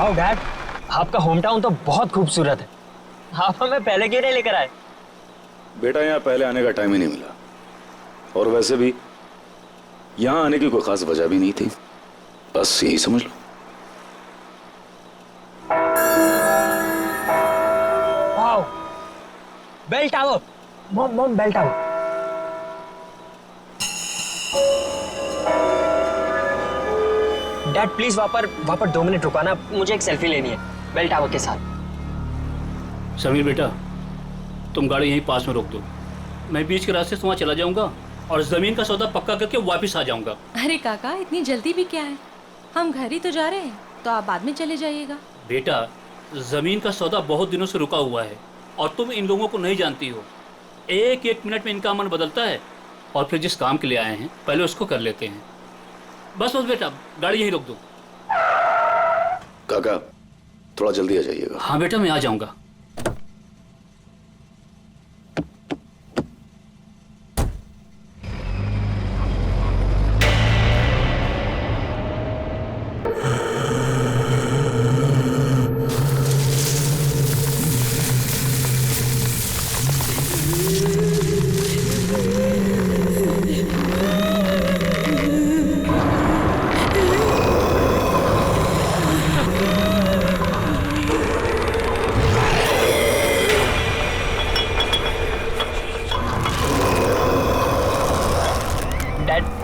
Wow dad, आपका home town तो बहुत खूबसूरत है। आप हमें पहले क्यों नहीं लेकर आए? बेटा यहाँ पहले आने का टाइम ही नहीं मिला, और वैसे भी यहाँ आने की कोई खास वजह भी नहीं थी, बस यही समझ लो। Wow, bell tower. Mom bell tower. Dad please वहां पर 2 मिनट रुकाना, मुझे एक सेल्फी लेनी है बेल टावर के साथ। समीर बेटा, तुम गाड़ी यहीं पास में रोक दो, मैं बीच के रास्ते से वहाँ चला जाऊंगा और जमीन का सौदा पक्का करके वापस आ जाऊंगा। अरे काका, इतनी जल्दी भी क्या है, हम घर ही तो जा रहे हैं, तो आप बाद में चले जाइएगा। बेटा, जमीन का सौदा बहुत दिनों से रुका हुआ है और तुम इन लोगों को नहीं जानती हो। एक एक मिनट में इनका मन बदलता है, और फिर जिस काम के लिए आए हैं पहले उसको कर लेते हैं। बस बेटा, गाड़ी यहीं रोक दो। काका थोड़ा जल्दी आ जाइएगा। हाँ बेटा, मैं आ जाऊंगा।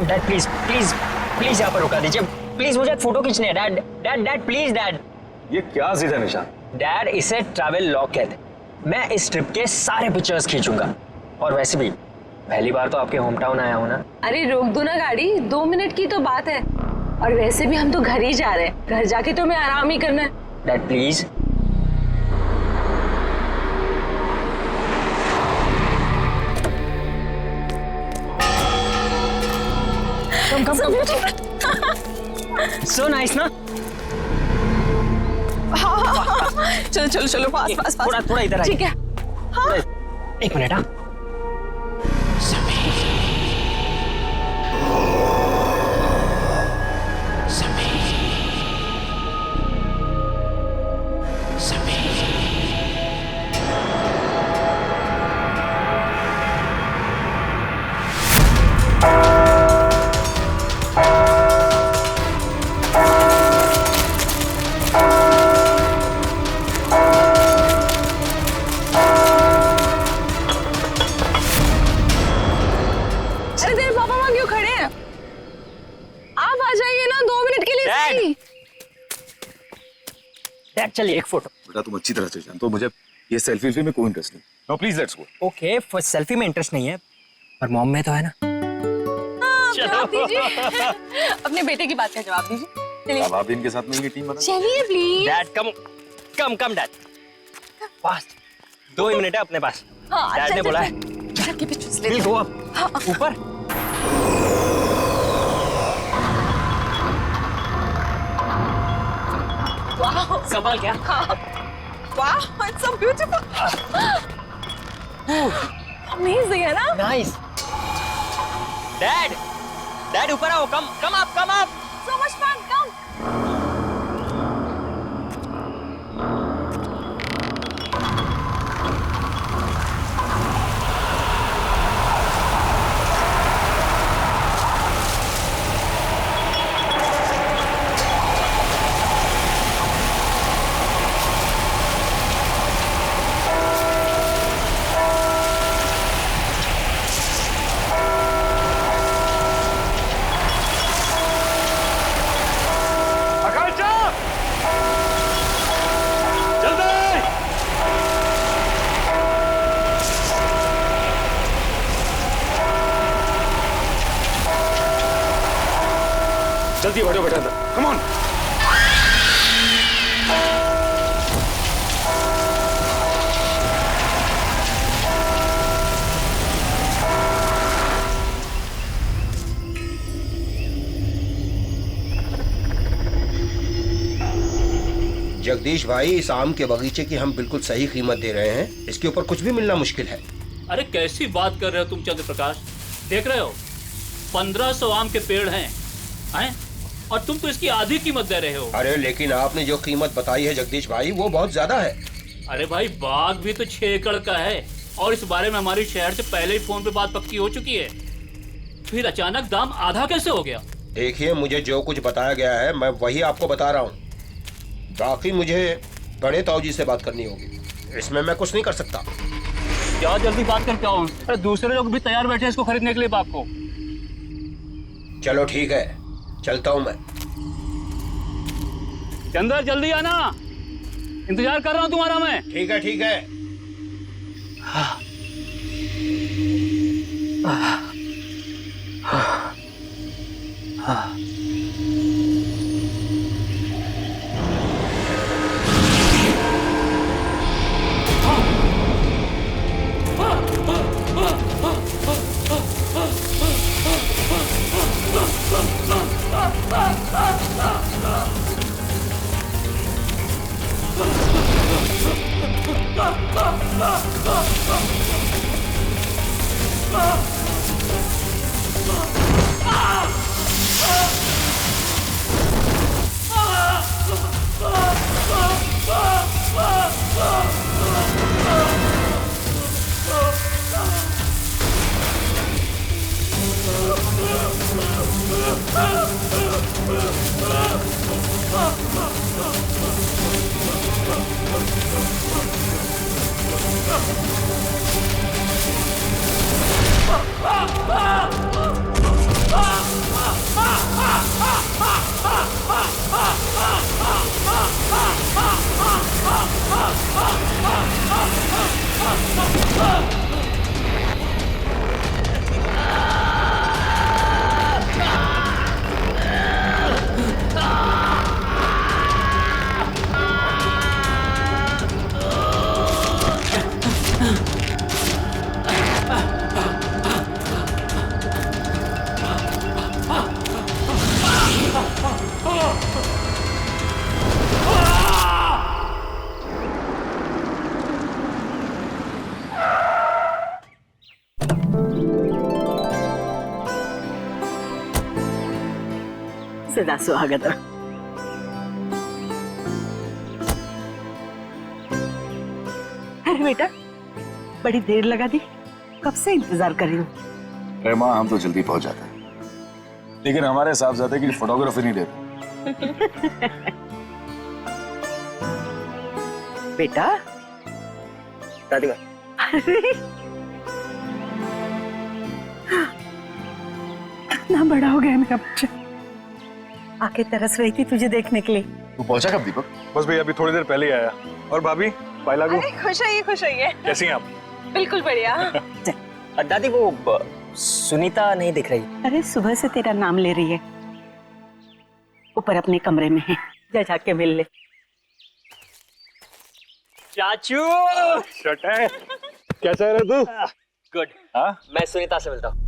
डैड प्लीज प्लीज प्लीज यहाँ पर रुका दीजिए प्लीज, मुझे एक फोटो खींचनी है। Dad dad dad please dad. ये क्या सीधा निशान? डैड इसे ट्रैवल लॉग कहते हैं। मैं इस ट्रिप के सारे पिक्चर्स खींचूंगा, और वैसे भी पहली बार तो आपके होम टाउन आया हूँ ना। अरे रोक दो ना गाड़ी, 2 मिनट की तो बात है, और वैसे भी हम तो घर ही जा रहे हैं, घर जाके तो मैं आराम ही करना है। Dad please. Come so nice ना। चलो चलो चलो, पास पास पास। थोड़ा इधर आइए। ठीक है। हाँ। एक मिनट। हाँ डैड, चलिए एक फोटो। बेटा तुम अच्छी तरह से जानते हो मुझे ये सेल्फी में कोई इंटरेस्ट नहीं। No please let's go. Okay, for selfie में इंटरेस्ट नहीं है, पर मॉम में तो है ना। जवाब दीजिए। अपने बेटे की बात का जवाब दीजिए। चलिए। अब आप इनके साथ मिलकर टीम बना। चलिए please. Dad come dad, fast. 2 he minute है अपने पास। हाँ, डैड ने बोला है। के पीछे विल गो अप, ऊपर। वाह, कमाल क्या? वाह, इट्स सो ब्यूटीफुल। अमेजिंग है ना? नाइस। डैड ऊपर आओ, come up. So much fun, come. जल्दी बैठो बेटा, कम ऑन। जगदीश भाई, इस आम के बगीचे की हम बिल्कुल सही कीमत दे रहे हैं, इसके ऊपर कुछ भी मिलना मुश्किल है। अरे कैसी बात कर रहे हो तुम चंद्र प्रकाश, देख रहे हो 1500 आम के पेड़ हैं और तुम तो इसकी आधी कीमत दे रहे हो। अरे लेकिन आपने जो कीमत बताई है जगदीश भाई, वो बहुत ज्यादा है। अरे भाई, बाग भी तो 6 एकड़ का है और इस बारे में हमारी शहर से पहले ही फोन पे बात पक्की हो चुकी है। फिर अचानक दाम आधा कैसे हो गया? देखिए, मुझे जो कुछ बताया गया है मैं वही आपको बता रहा हूँ। बाकी मुझे बड़े ताऊजी से बात करनी होगी, इसमें मैं कुछ नहीं कर सकता। क्या जल्दी बात करके आओ? अरे दूसरे लोग भी तैयार बैठे हैं इसको खरीदने के लिए बाग को। चलो ठीक है, चलता हूँ मैं। चंदर जल्दी आना, इंतजार कर रहा हूँ तुम्हारा मैं। ठीक है ठीक है। सदा सुहागत। अरे बेटा, बड़ी देर लगा दी, कब से इंतजार कर रही हूँ। अरे माँ, हम तो जल्दी पहुंच जाते हैं, लेकिन हमारे साहबजादे की फोटोग्राफी नहीं देते। बेटा दादी अरे कितना बड़ा हो गया मेरा बच्चा, आके तरस रही थी तुझे देखने के लिए। तू पहुंचा कब दीपक? बस भैया अभी थोड़ी देर पहले ही आया। और भाभी, बाय लागू। खुश होइए। कैसी हैं आप? बिल्कुल बढ़िया। दादी वो सुनीता नहीं दिख रही। अरे सुबह से तेरा नाम ले रही है, ऊपर अपने कमरे में है, जा जाके मिल ले। चाचू शट है। क्या चाह रहे तू? गुड। हाँ? मैं सुनीता से मिलता हूँ।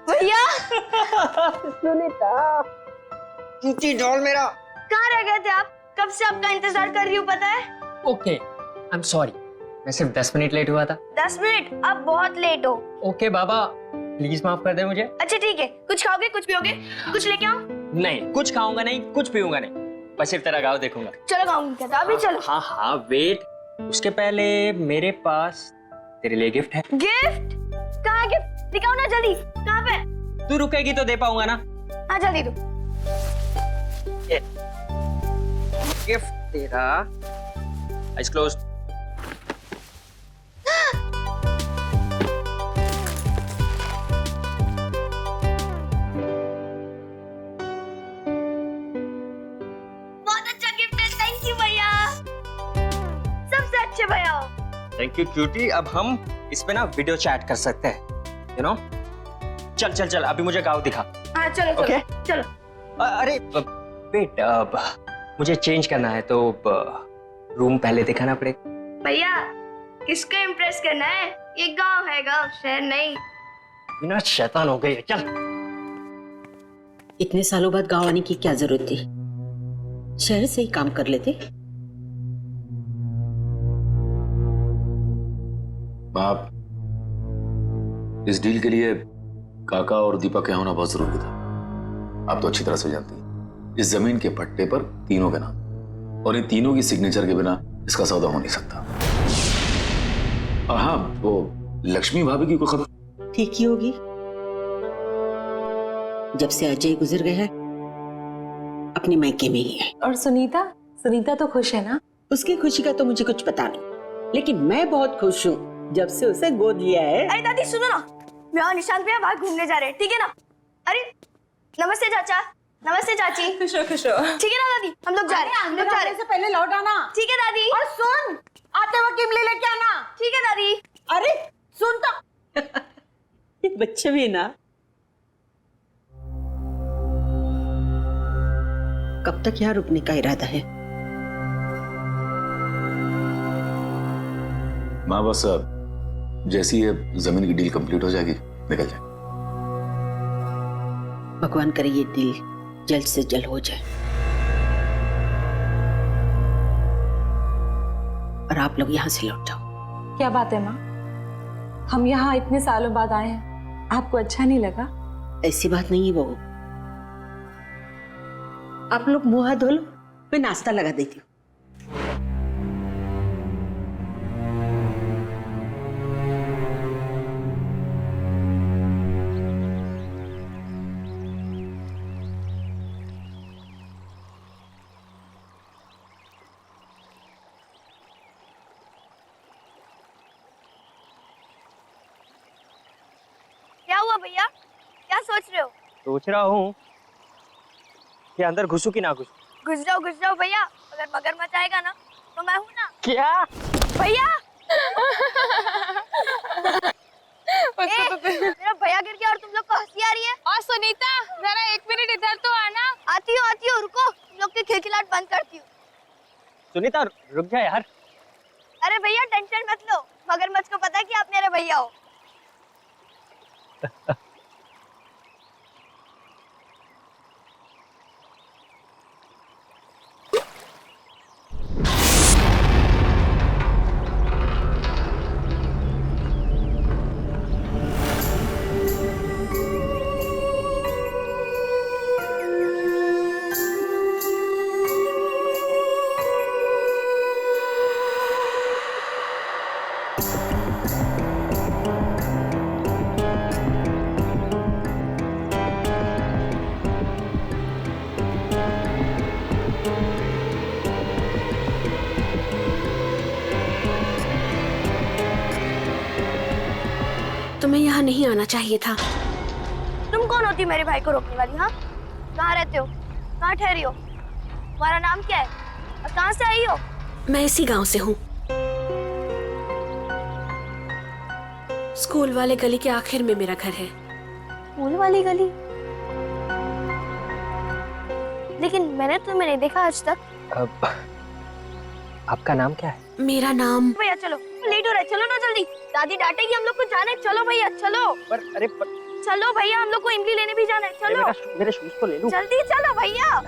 भैया चूची डॉल मेरा। कहाँ रह गए थे आप? कब से आपका इंतजार कर रही हूँ, पता है? ओके, आई एम सॉरी, मैं सिर्फ 10 मिनट लेट हुआ था। 10 मिनट? आप बहुत लेट हो। ओके बाबा, प्लीज माफ कर दे मुझे। अच्छा ठीक है, कुछ खाओगे, कुछ पियोगे? कुछ लेके आओ? नहीं, कुछ खाऊंगा नहीं, कुछ पीऊंगा नहीं, बस सिर्फ तेरा गाँव देखूंगा। चलो खाऊंगी क्या? अभी चलो। हाँ हाँ वेट, उसके पहले मेरे पास तेरे लिए गिफ्ट है। गिफ्ट? कहाँ गिफ्ट? दिखाओ ना जल्दी, कहाँ पे? तू रुकेगी तो दे पाऊंगा ना। हाँ जल्दी दो। गिफ्ट तेरा। Eyes closed. बहुत अच्छा गिफ्ट है, थैंक यू भैया, सबसे अच्छे भैया हो। Thank you cutie. अब हम इस पे ना वीडियो चैट कर सकते हैं, यू नो। चल चल चल, अभी मुझे गाँव दिखा। हाँ चलो चलो Okay. चलो। अरे वेट, मुझे चेंज करना है तो रूम पहले दिखाना पड़ेगा। भैया किसको इम्प्रेस करना है? ये गांव है, गांव, शहर नहीं। बिना शैतान हो गई है। चल। इतने सालों बाद गांव आने की क्या जरूरत थी, शहर से ही काम कर लेते। आप इस डील के लिए काका और दीपक के होना बहुत जरूरी था। आप तो अच्छी तरह से जानती हैं इस जमीन के पट्टे पर तीनों के नाम, और इन तीनों की सिग्नेचर के बिना इसका सौदा हो नहीं सकता। और हाँ, वो लक्ष्मी भाभी की कोई खबर? ठीक ही होगी। जब से अजय गुजर गया है अपनी मायके में ही है। और सुनीता सुनीता तो खुश है ना? उसकी खुशी का तो मुझे कुछ पता नहीं, लेकिन मैं बहुत खुश हूँ जब से उसे गोद लिया है। अरे दादी सुनो ना, मैं और निशांत भैया बाहर घूमने जा रहे हैं, ठीक है ना? अरे नमस्ते चाचा, नमस्ते चाची। खुश हो खुश हो। ठीक है ना दादी, हम लोग जा रहे हैं, हम लोग जा रहे हैं। से पहले लौट आना। ठीक है दादी। और सुन, आते वक्त इमली लेके आना। ठीक है दादी। अरे सुन तो। ये बच्चे भी ना कब तक यहाँ रुकने का इरादा है? माँ बस जैसी ये जमीन की डील कंप्लीट हो जाएगी निकल जाए। भगवान करे ये डील जल्द से जल्द हो जाए और आप लोग यहाँ से लौट जाओ। क्या बात है माँ, हम यहाँ इतने सालों बाद आए हैं, आपको अच्छा नहीं लगा? ऐसी बात नहीं है बहू, आप लोग मुंह हाथ धो लो, मैं नाश्ता लगा देती हूँ। क्या हुआ भैया, क्या सोच रहे हो? सोच रहा हूँ कि अंदर घुसूं कि ना घुसूं। घुस जाओ भैया, अगर मगरमच्छ आएगा ना तो मैं हूँ ना। क्या भैया मेरा भैया गिर गया और तुम लोग को हंसी आ रही है। और सुनीता जरा 1 मिनट इधर तो आना। आती हो रुको, तुम लोग की खिलखिलाहट बंद करती हूँ। सुनीता रुक जा यार। अरे भैया टेंशन मत लो, मगरमच्छ को पता है कि आप मेरे भैया हो। तुम्हें यहाँ नहीं आना चाहिए था। तुम कौन होती मेरे भाई को रोकने वाली? हाँ, कहाँ रहते हो, कहाँ ठहरी हो, तुम्हारा नाम क्या है और कहाँ से आई हो? मैं इसी गांव से हूँ। स्कूल वाले गली के आखिर में मेरा घर है। स्कूल वाली गली? लेकिन मैंने तुम्हें नहीं देखा आज तक। आपका नाम क्या है? मेरा नाम। भैया चलो, लेट हो रहा है, चलो ना जल्दी, दादी डांटेगी हम लोग को। जाना है, चलो भैया चलो। चलो भैया, हम लोग को इमली लेने भी जाना है, चलो। मेरे शूज तो ले लूं। जल्दी चलो भैया।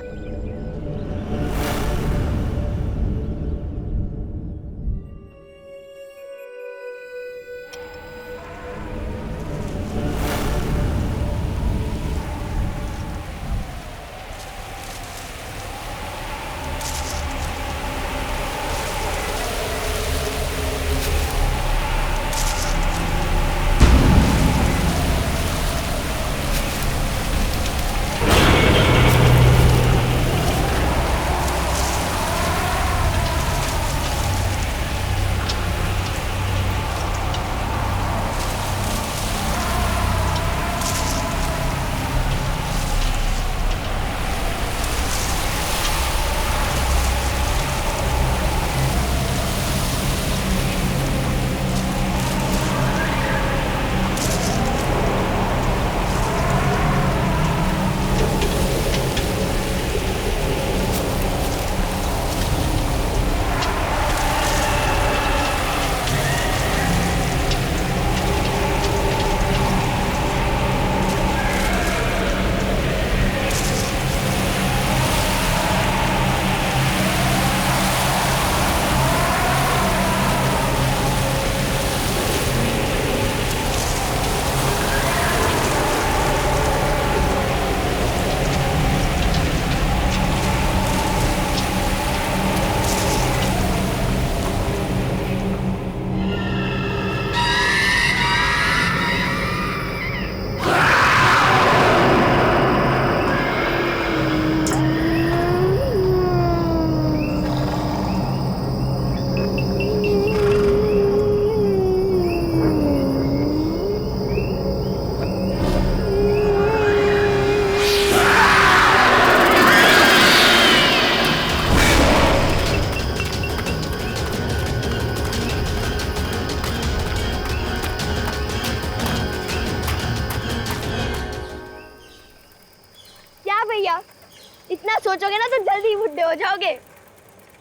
सोचोगे ना तो जल्दी ही बुढ़े हो जाओगे।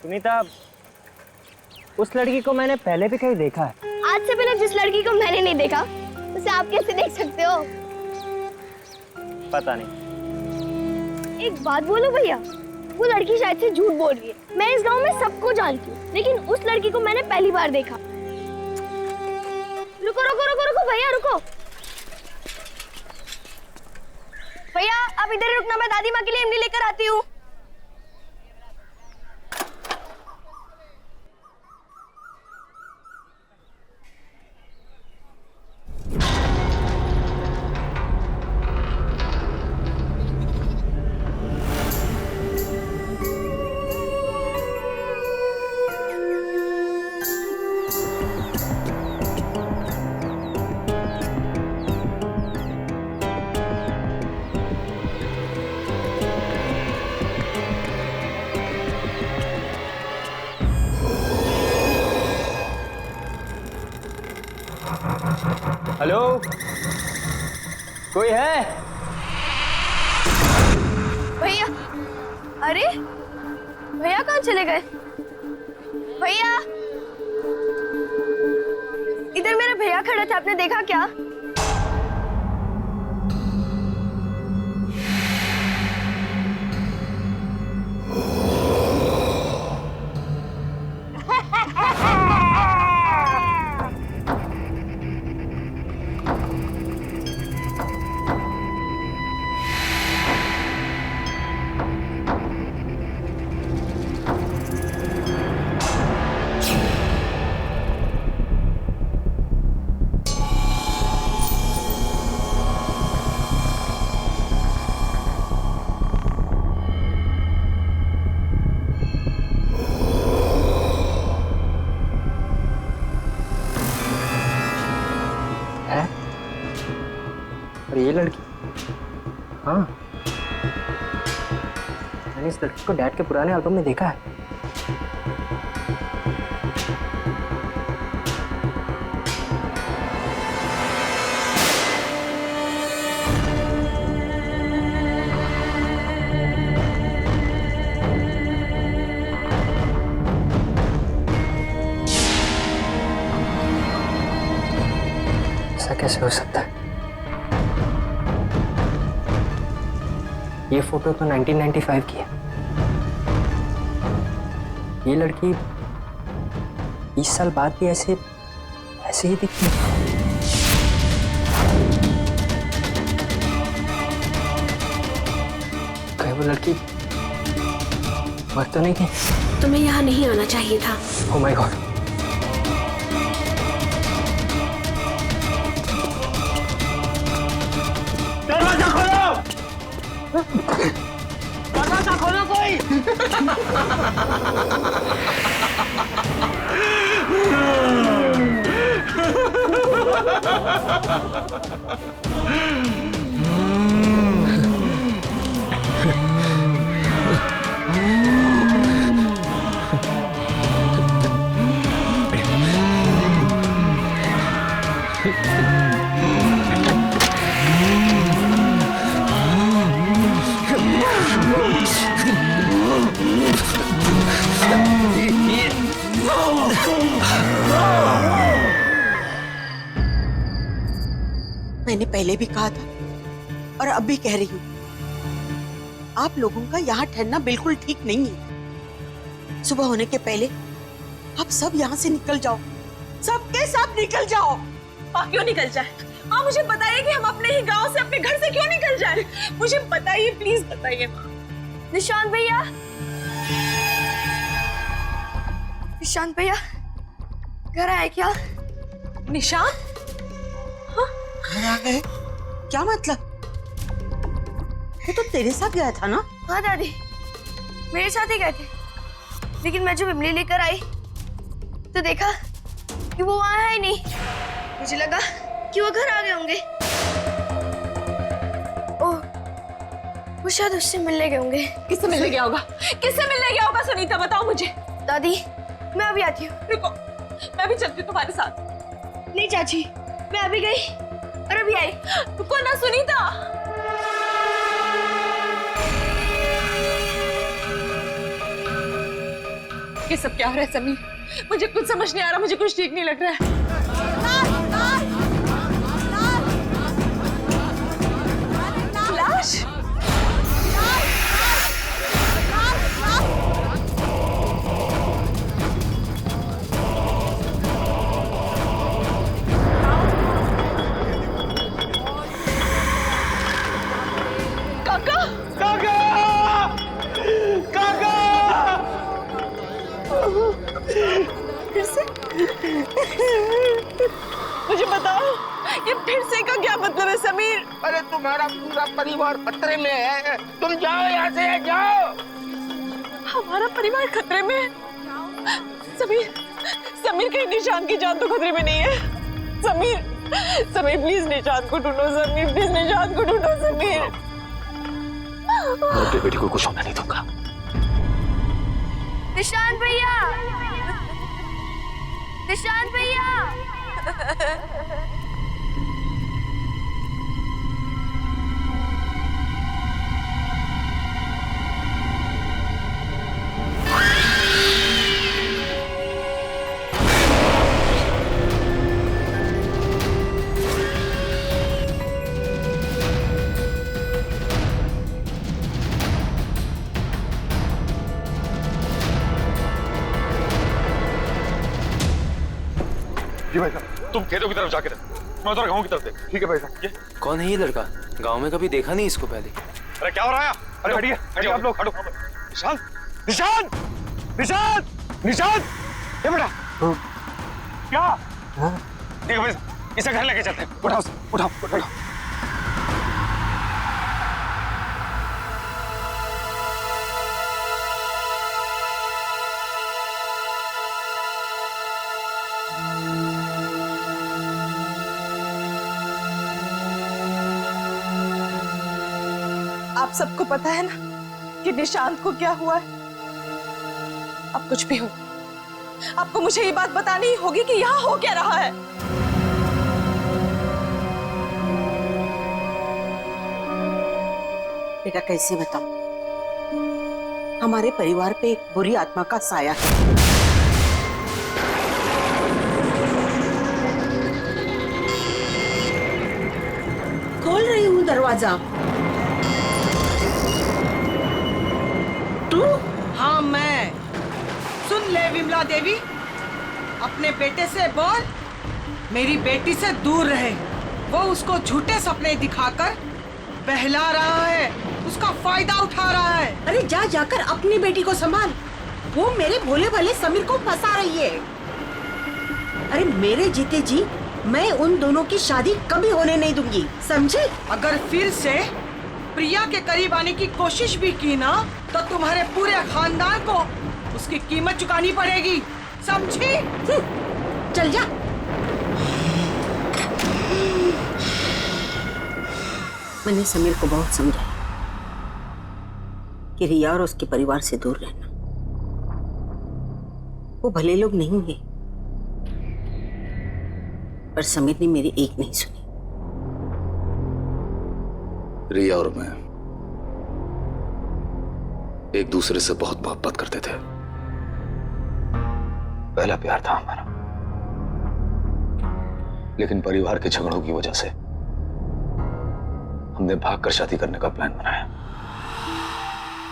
सुनीता, उस लड़की को मैंने पहले भी कहीं देखा है। आज से पहले जिस लड़की को मैंने नहीं देखा उसे आप कैसे देख सकते हो? पता नहीं। एक बात बोलो भैया, वो लड़की शायद से झूठ बोल रही है। मैं इस गांव में सबको जानती हूँ, लेकिन उस लड़की को मैंने पहली बार देखा। रुको रुको रुको रुको भैया रुको। भैया आप इधर ही रुकना, मैं दादी माँ के लिए इमली लेकर आती हूँ। हेलो, कोई है? भैया, अरे भैया कहाँ चले गए? भैया, इधर मेरे भैया खड़े थे, आपने देखा क्या? और ये लड़की? हाँ, मैंने इस लड़की को डैड के पुराने एल्बम में देखा है। ऐसा कैसे हो सकता है? ये फोटो तो 1995 की है। ये लड़की 20 साल बाद भी ऐसे ही दिखती है। कहीं वो लड़की मर तो नहीं गई? तुम्हें यहाँ नहीं आना चाहिए था। ओह माय गॉड। दरवाजा खोलो! दरवाजा खोलो कोई! मैंने पहले भी कहा था और अब भी कह रही हूँ, आप लोगों का यहाँ ठहरना बिल्कुल ठीक नहीं है। सुबह होने के पहले आप सब यहाँ से निकल जाओ, सबके सब निकल जाओ। माँ क्यों निकल जाए? माँ मुझे बताइए कि हम अपने ही गांव से, अपने घर से क्यों निकल जाए? मुझे बताइए, प्लीज बताइए माँ। निशांत भैया, निशांत भैया घर आए क्या? निशांत? घर आ गए? क्या मतलब? वो तो तेरे साथ गया था ना? हाँ दादी, मेरे साथ ही गए थे, लेकिन मैं जब इमली लेकर आई तो देखा कि वो वहां है ही नहीं। मुझे लगा कि वो घर आ गए होंगे। ओह, वो शायद उससे मिलने गए होंगे। किससे मिलने गया होगा? किससे मिलने गया होगा? सुनीता बताओ मुझे। दादी मैं अभी आती हूँ। रुको, मैं भी चलती हूँ तुम्हारे साथ। नहीं चाची, मैं अभी गई और अभी आई। रुको ना सुनीता। ये सब क्या हो रहा है समीर? मुझे कुछ समझ नहीं आ रहा, मुझे कुछ ठीक नहीं लग रहा है। लाश? काका! काका! काका! फिर से? मुझे बताओ, ये फिर से का क्या मतलब है समीर? अरे तुम्हारा पूरा परिवार खतरे में है, तुम जाओ यहाँ से, जाओ। हमारा परिवार खतरे में है? समीर, समीर कहीं निशान की जान तो खतरे में नहीं है? समीर, समीर प्लीज निशान को ढूंढो, समीर प्लीज निशान को ढूंढो, समीर। मैं अपनी बेटी को कुछ होने नहीं दूंगा। निशांत भैया, निशांत भैया। जी भाई साहब, तुम खेतों की तरफ जाके रहो, मैं उधर गाँव की तरफ देख। ठीक है भाई साहब। ये कौन है ये लड़का? गांव में कभी देखा नहीं इसको पहले। अरे क्या हो रहा है? अरे हटिए, हटिए आप लोग, हटो। निशांत, निशांत, निशांत, निशांत, ये बेटा क्या? देखो भाई साहब, इसे घर लेके चलते हैं। उठाओ, उठाओ, उठाओ। आप सबको पता है ना कि निशांत को क्या हुआ है? अब कुछ भी हो, आपको मुझे ये बात बतानी ही होगी कि यहाँ हो क्या रहा है। बेटा कैसे बताऊं? हमारे परिवार पे एक बुरी आत्मा का साया है। खोल रही हूँ दरवाजा। हाँ मैं। सुन ले विमला देवी, अपने बेटे से बोल मेरी बेटी से दूर रहे। वो उसको झूठे सपने दिखाकर बहला रहा है, उसका फायदा उठा रहा है। अरे जा जाकर अपनी बेटी को संभाल, वो मेरे भोले भाले समीर को फंसा रही है। अरे मेरे जीते जी मैं उन दोनों की शादी कभी होने नहीं दूंगी, समझे? अगर फिर से प्रिया के करीब आने की कोशिश भी की ना तो तुम्हारे पूरे खानदान को उसकी कीमत चुकानी पड़ेगी, समझी? चल जा। मैंने समीर को बहुत समझाया कि रिया और उसके परिवार से दूर रहना। वो भले लोग नहीं है, पर समीर ने मेरी एक नहीं सुनी। रिया और मैं एक दूसरे से बहुत मोहब्बत करते थे। पहला प्यार था हमारा, लेकिन परिवार के झगड़ों की वजह से हमने भागकर शादी करने का प्लान बनाया।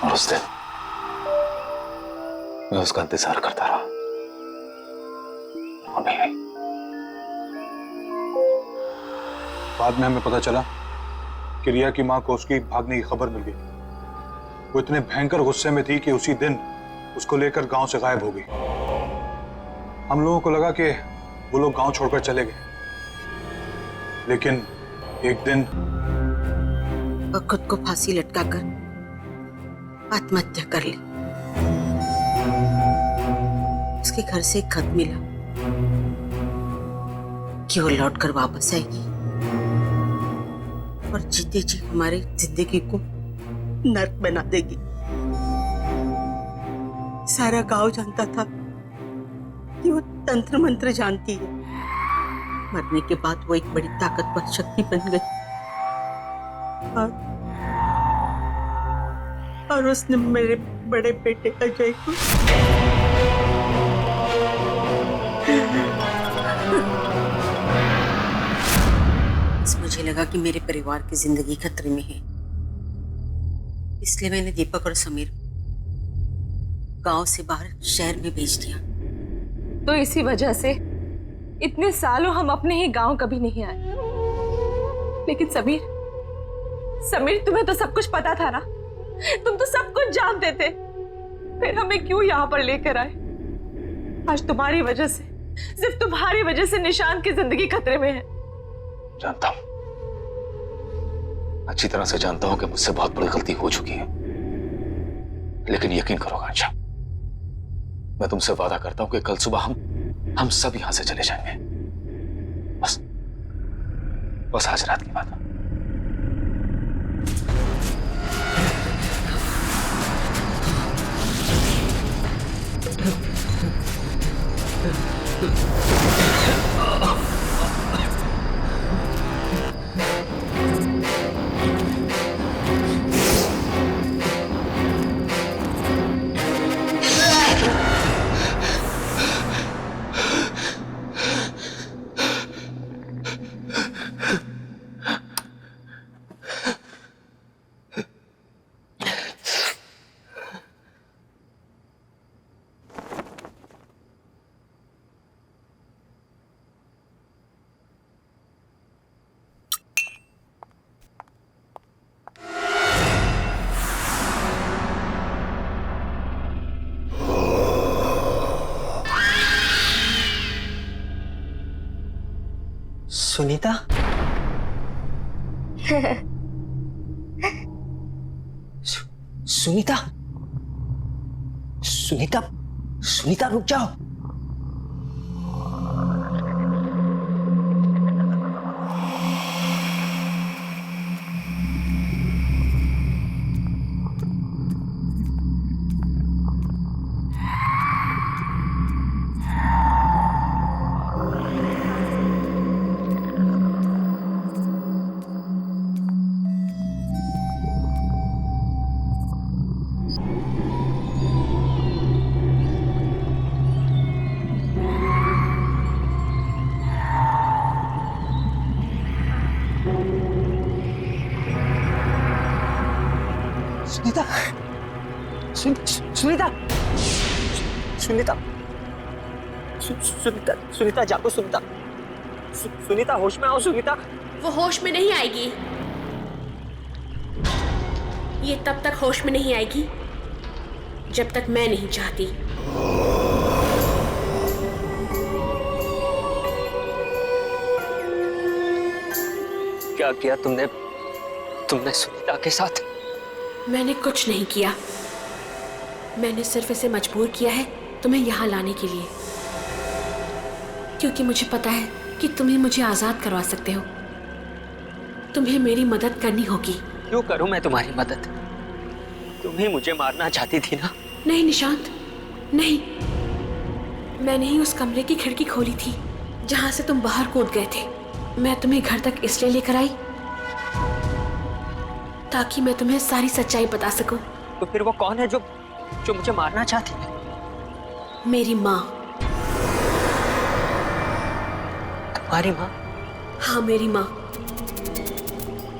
और उस दिन मैं उसका इंतजार करता रहा, वो नहीं आई। बाद में हमें पता चला कि रिया की मां को उसकी भागने की खबर मिल गई। वो इतने भयंकर गुस्से में थी कि उसी दिन उसको लेकर गांव से गायब हो गई। हम लोगों को लगा कि वो लोग गांव छोड़कर चले गए, लेकिन एक दिन वो खुद को फांसी लटकाकर आत्महत्या कर ली। उसके घर से एक खत मिला कि वो लौटकर वापस आएगी और जीते जी हमारी जिंदगी को नर्क बना देगी। सारा गांव जानता था कि वो तंत्र मंत्र जानती है। मरने के बाद वो एक बड़ी ताकतवर शक्ति बन गई और उसने मेरे बड़े बेटे अजय को मुझे लगा कि मेरे परिवार की जिंदगी खतरे में है, इसलिए मैंने दीपक और समीर गांव से बाहर शहर में भेज दिया। तो इसी वजह से इतने सालों हम अपने ही गांव कभी नहीं आए। लेकिन समीर तुम्हें तो सब कुछ पता था ना, तुम तो सब कुछ जानते थे, फिर हमें क्यों यहाँ पर लेकर आए? आज तुम्हारी वजह से, सिर्फ तुम्हारी वजह से निशांत की जिंदगी खतरे में है। जानता हूं, अच्छी तरह से जानता हूं कि मुझसे बहुत बड़ी गलती हो चुकी है, लेकिन यकीन करो आकांक्षा, मैं तुमसे वादा करता हूं कि कल सुबह हम सब यहां से चले जाएंगे। बस आज रात की बात है। सुनीता? सुनीता? सुनीता? सुनीता रुक जाओ। सुनीता, सुनीता, सुनीता, सुनीता, सुनीता जागो। सुनीता, सुनीता होश में आओ। सुनीता, वो होश में नहीं आएगी। ये तब तक होश में नहीं आएगी जब तक मैं नहीं चाहती। क्या किया तुमने सुनीता के साथ? मैंने कुछ नहीं किया। मैंने सिर्फ इसे मजबूर किया है तुम्हें यहाँ लाने के लिए, क्योंकि मुझे पता है कि तुम ही मुझे आजाद करवा सकते हो। तुम्हें मेरी मदद करनी होगी। क्यों करूं मैं तुम्हारी मदद? तुम ही मुझे मारना चाहती थी ना? नहीं निशांत, नहीं। मैंने ही उस कमरे की खिड़की खोली थी जहां से तुम बाहर कूद गए थे। मैं तुम्हें घर तक इसलिए लेकर आई ताकि मैं तुम्हें सारी सच्चाई बता सकूं। तो फिर वो कौन है जो मुझे मारना चाहती है? मेरी माँ। तुम्हारी माँ? हाँ, मेरी माँ।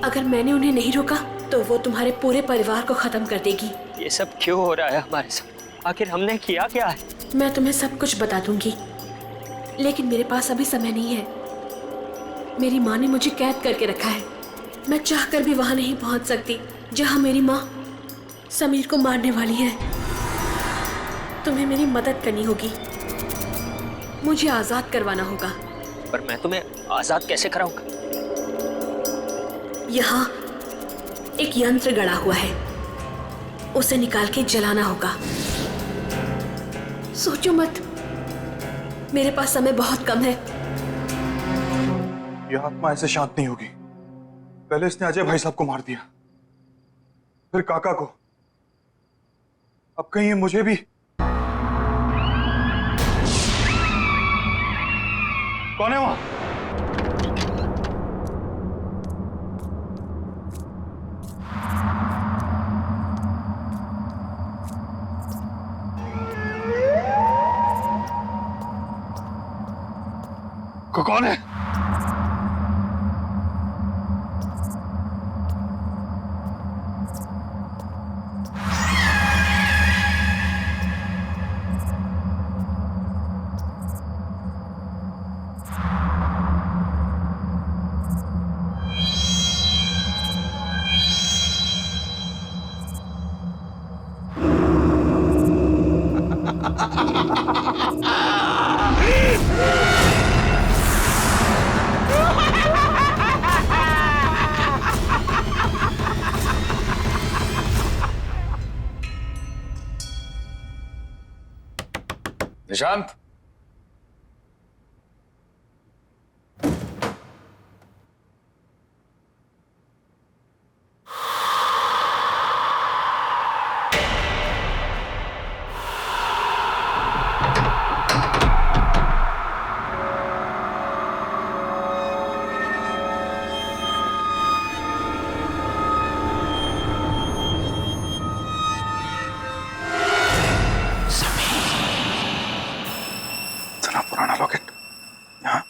अगर मैंने उन्हें नहीं रोका तो वो तुम्हारे पूरे परिवार को खत्म कर देगी। ये सब क्यों हो रहा है हमारे साथ? आखिर हमने किया क्या है? मैं तुम्हें सब कुछ बता दूंगी, लेकिन मेरे पास अभी समय नहीं है। मेरी माँ ने मुझे कैद करके रखा है। मैं चाहकर भी वहां नहीं पहुंच सकती जहां मेरी माँ समीर को मारने वाली है। तुम्हें मेरी मदद करनी होगी, मुझे आजाद करवाना होगा। पर मैं तुम्हें आजाद कैसे कराऊंगा? यहाँ एक यंत्र गड़ा हुआ है, उसे निकाल के जलाना होगा। सोचो मत, मेरे पास समय बहुत कम है। यह आत्मा ऐसे शांत नहीं होगी। पहले इसने अजय भाई साहब को मार दिया, फिर काका को, अब कहीं ये मुझे भी। कौन है वहां? कौन है? निशांत, पुराना लॉकेट यहाँ।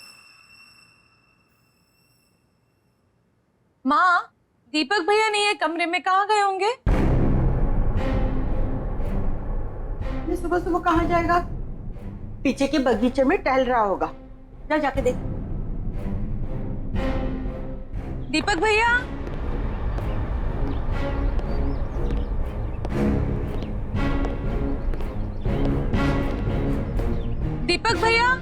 माँ, दीपक भैया नहीं है कमरे में, कहाँ गए होंगे? ये सुबह सुबह कहाँ जाएगा? पीछे के बगीचे में टहल रहा होगा। जा जाके देख। दीपक भैया, दीपक भैया,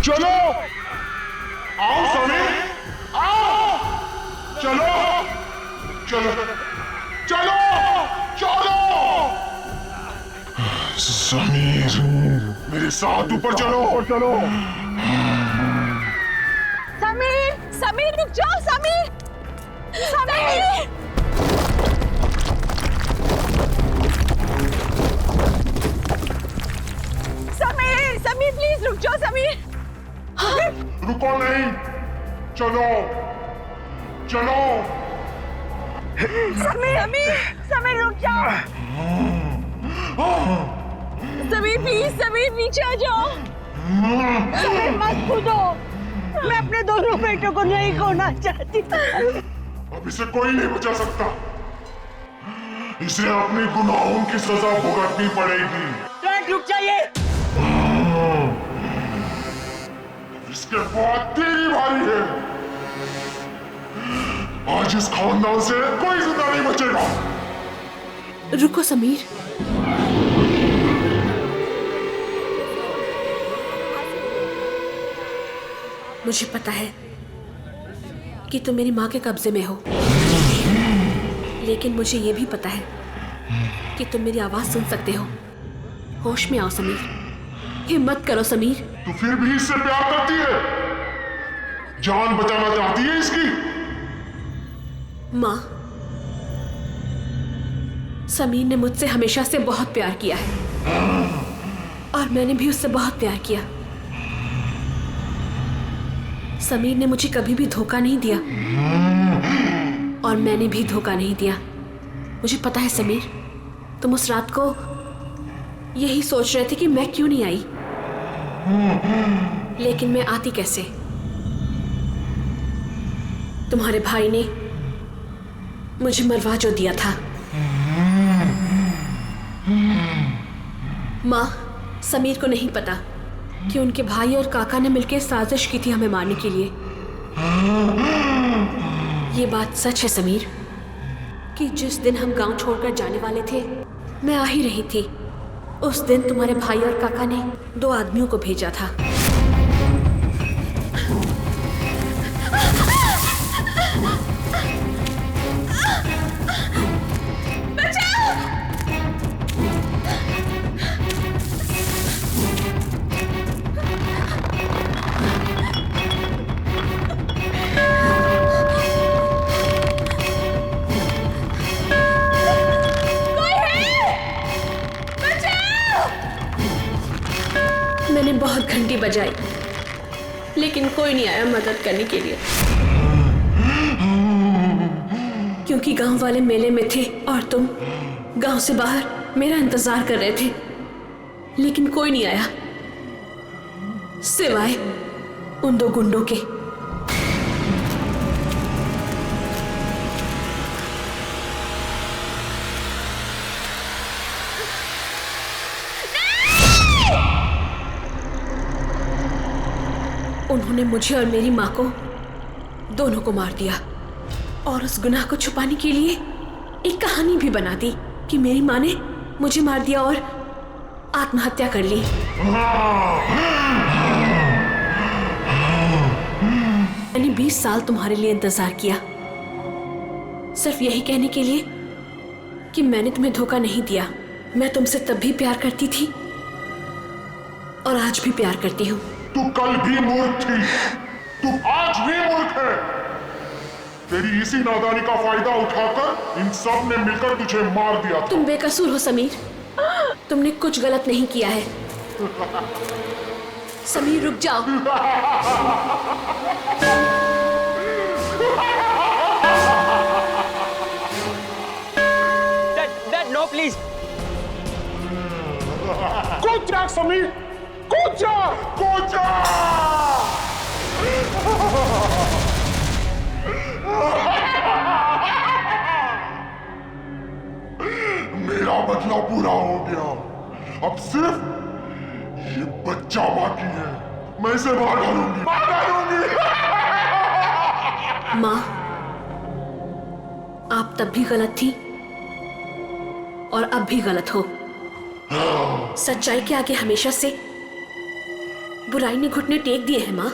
चलो आओ समीर, आओ, चलो चलो चलो चलो समीर, मेरे साथ ऊपर चलो चलो। समीर, समीर रुक जाओ, समीर, समीर, समीर, समीर प्लीज रुक जाओ, समीर। रुको नहीं, चलो चलो। समीर, समीर, समीर रुक जाओ। समीर प्लीज, समीर नीचे आ जाओ। समीर मत कूदो, मैं अपने दोनों बेटों को नहीं खोना चाहती। अब इसे कोई नहीं बचा सकता, इसे अपने गुनाहों की सजा भुगतनी पड़ेगी। रुक जाइए। इसके बाद तेरी बारी है। आज इस खानदान से कोई जिंदा नहीं बचेगा। रुको समीर, मुझे पता है कि तुम मेरी माँ के कब्जे में हो, लेकिन मुझे ये भी पता है कि तुम मेरी आवाज सुन सकते हो। होश में आओ समीर, हिम्मत करो समीर। तू फिर भी इससे प्यार करती है, जान बचाना चाहती है इसकी। माँ, समीर ने मुझसे हमेशा से बहुत प्यार किया है और मैंने भी उससे बहुत प्यार किया। समीर ने मुझे कभी भी धोखा नहीं दिया और मैंने भी धोखा नहीं दिया। मुझे पता है समीर, तुम उस रात को यही सोच रहे थे कि मैं क्यों नहीं आई, लेकिन मैं आती कैसे? तुम्हारे भाई ने मुझे मरवा जो दिया था। माँ, समीर को नहीं पता कि उनके भाई और काका ने मिलकर साजिश की थी हमें मारने के लिए। ये बात सच है समीर कि जिस दिन हम गांव छोड़कर जाने वाले थे मैं आ ही रही थी। उस दिन तुम्हारे भाई और काका ने 2 आदमियों को भेजा था। मैंने बहुत घंटी बजाई लेकिन कोई नहीं आया मदद करने के लिए, क्योंकि गांव वाले मेले में थे और तुम गांव से बाहर मेरा इंतजार कर रहे थे। लेकिन कोई नहीं आया सिवाय उन 2 गुंडों के। उन्होंने मुझे और मेरी माँ को दोनों को मार दिया और उस गुनाह को छुपाने के लिए एक कहानी भी बना दी कि मेरी माँ ने मुझे मार दिया और आत्महत्या कर ली। मैंने 20 साल तुम्हारे लिए इंतजार किया, सिर्फ यही कहने के लिए कि मैंने तुम्हें धोखा नहीं दिया। मैं तुमसे तब भी प्यार करती थी और आज भी प्यार करती हूँ। तू कल भी मूर्ख थी, तू आज भी मूर्ख है। तेरी इसी नादानी का फायदा उठाकर इन सब ने मिलकर तुझे मार दिया था। तुम बेकसूर हो समीर, तुमने कुछ गलत नहीं किया है। समीर रुक जाओ। Dad, no, please. कूद जा समीर, कूद जा, कूद जा। मेरा बदला पूरा हो गया, अब सिर्फ ये बच्चा बाकी है। मैं इसे मार डालूंगी, मार डालूंगी। माँ, आप तब भी गलत थी और अब भी गलत हो। सच्चाई के आगे हमेशा से बुराई ने घुटने टेक दिए हैं माँ।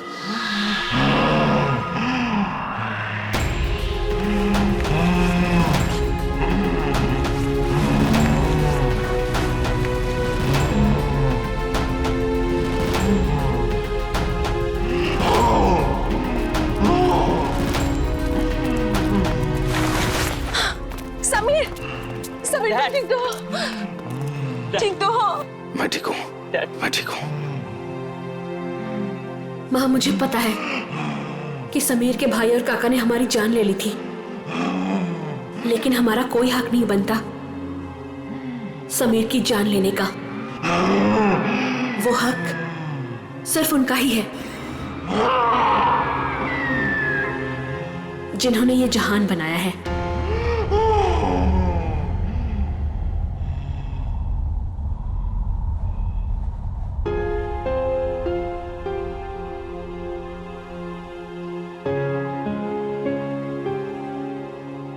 समीर, समीर तुम ठीक तो हो? ठीक तो हो? मैं ठीक हूँ, मैं ठीक हूँ। माँ, मुझे पता है कि समीर के भाई और काका ने हमारी जान ले ली थी, लेकिन हमारा कोई हक नहीं बनता समीर की जान लेने का। वो हक सिर्फ उनका ही है जिन्होंने ये जहान बनाया है।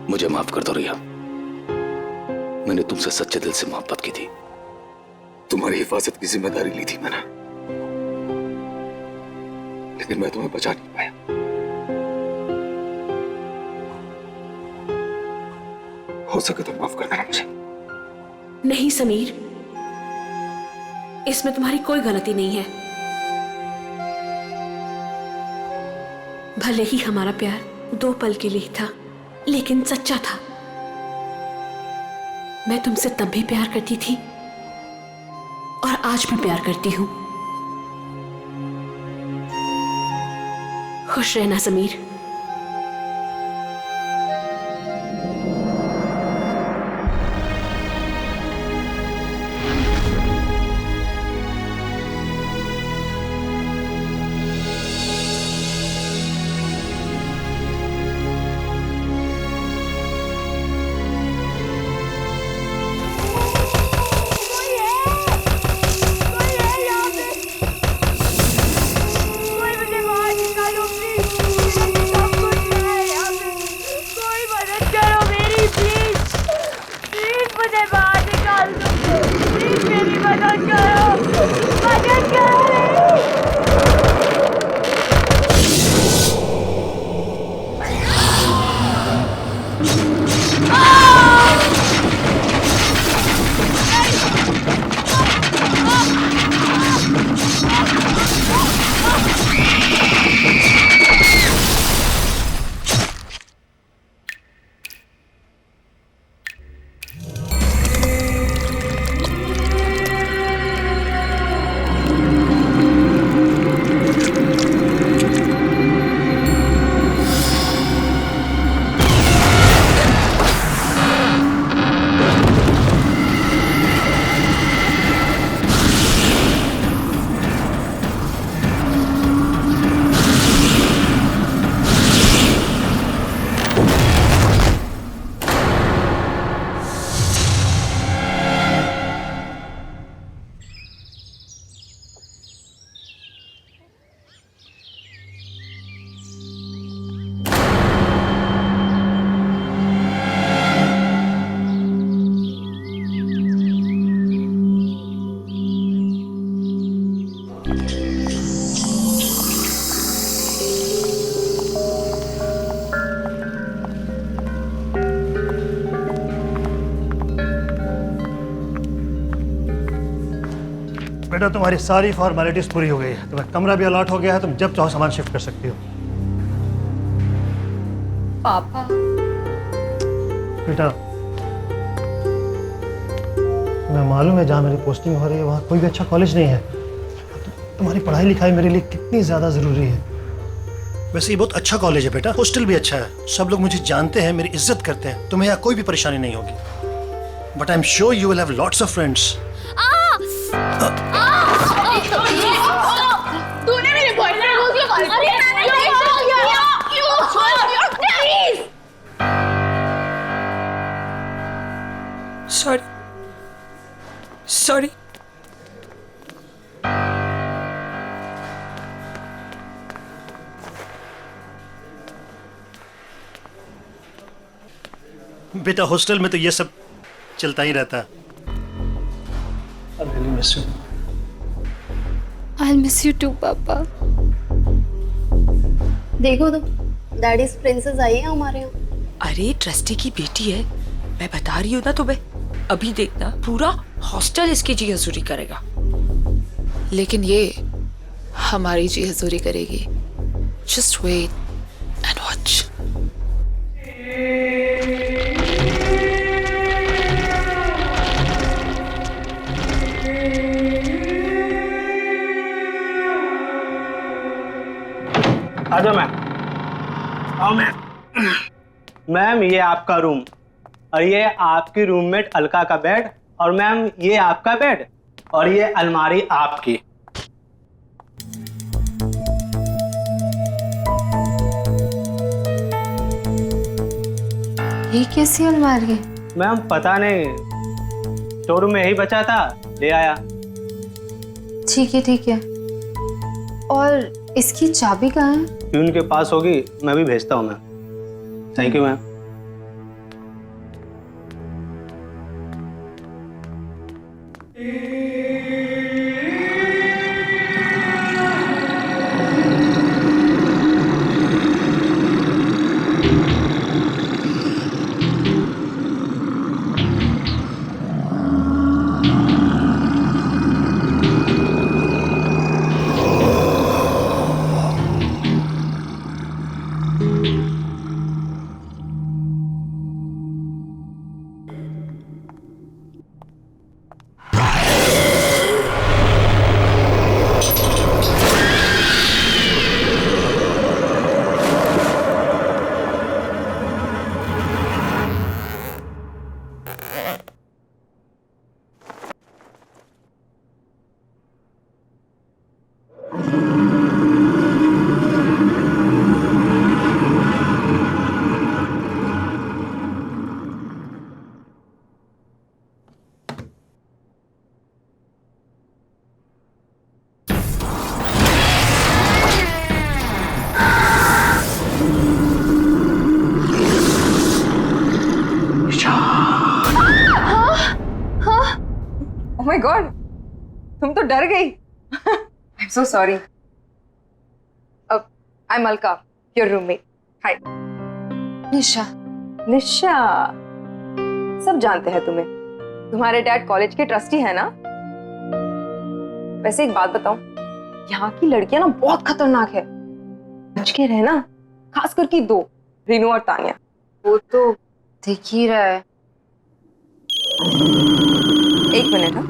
मुझे माफ कर दो रिया, मैंने तुमसे सच्चे दिल से मोहब्बत की थी। तुम्हारी हिफाजत की जिम्मेदारी ली थी मैंने, लेकिन मैं तुम्हें बचा नहीं पाया। हो सके तो माफ कर देना मुझे। नहीं समीर, इसमें तुम्हारी कोई गलती नहीं है। भले ही हमारा प्यार 2 पल के लिए था, लेकिन सच्चा था। मैं तुमसे तब भी प्यार करती थी और आज भी प्यार करती हूं। खुश रहना समीर। कोई मुझे बाहर निकालो प्लीज। बेटा तुम्हारी सारी फॉर्मेलिटीज पूरी हो गई है, तुम्हें कमरा भी अलॉट हो गया है, तुम जब चाहो सामान शिफ्ट कर सकती हो। पापा बेटा मैं मालूम है जहाँ मेरी पोस्टिंग हो रही है वहाँ कोई भी अच्छा कॉलेज नहीं है। तुम्हारी पढ़ाई लिखाई मेरे लिए कितनी ज़्यादा ज़रूरी है। वैसे ये बहुत अच्छा कॉलेज है बेटा, हॉस्टल भी अच्छा है, सब लोग मुझे जानते हैं, मेरी इज्जत करते हैं, तुम्हें यहाँ कोई भी परेशानी नहीं होगी। But I am sure you will have lots of friends. तूने मेरे बॉयफ्रेंड को क्यों कॉल किया? Sorry sorry. बेटा हॉस्टल में तो ये सब चलता ही रहता है। I really miss you. I'll miss you too, पापा। देखो तो डैडीज प्रिंसेस आई है हमारे यहाँ। अरे ट्रस्टी की बेटी है, मैं बता रही हूँ ना तुम्हें। अभी देखना पूरा हॉस्टल इसकी जी हजूरी करेगा। लेकिन ये हमारी जी हजूरी करेगी। Just wait and watch. आजा मैम, आओ मैम। मैम ये आपका रूम और ये आपकी रूममेट अलका का बेड और मैम ये आपका बेड और ये अलमारी आपकी। ये कैसी अलमारी है? मैम पता नहीं, स्टोर रूम में यही बचा था, ले आया। ठीक है। और इसकी चाबी कहाँ है? प्यून के पास होगी, मैं भी भेजता हूँ ma'am. Thank you ma'am. Oh my god, तुम तो डर गई। I am so sorry. I am Alka, your roommate. Hi. Nisha. Nisha, सब जानते हैं तुम्हें। तुम्हारे डैड कॉलेज के ट्रस्टी है ना? वैसे एक बात बताऊं, यहाँ की लड़कियां ना बहुत खतरनाक है, बच के रहना, खास करके दो, रीनू और तानिया। वो तो दिख ही रहा है। एक मिनट।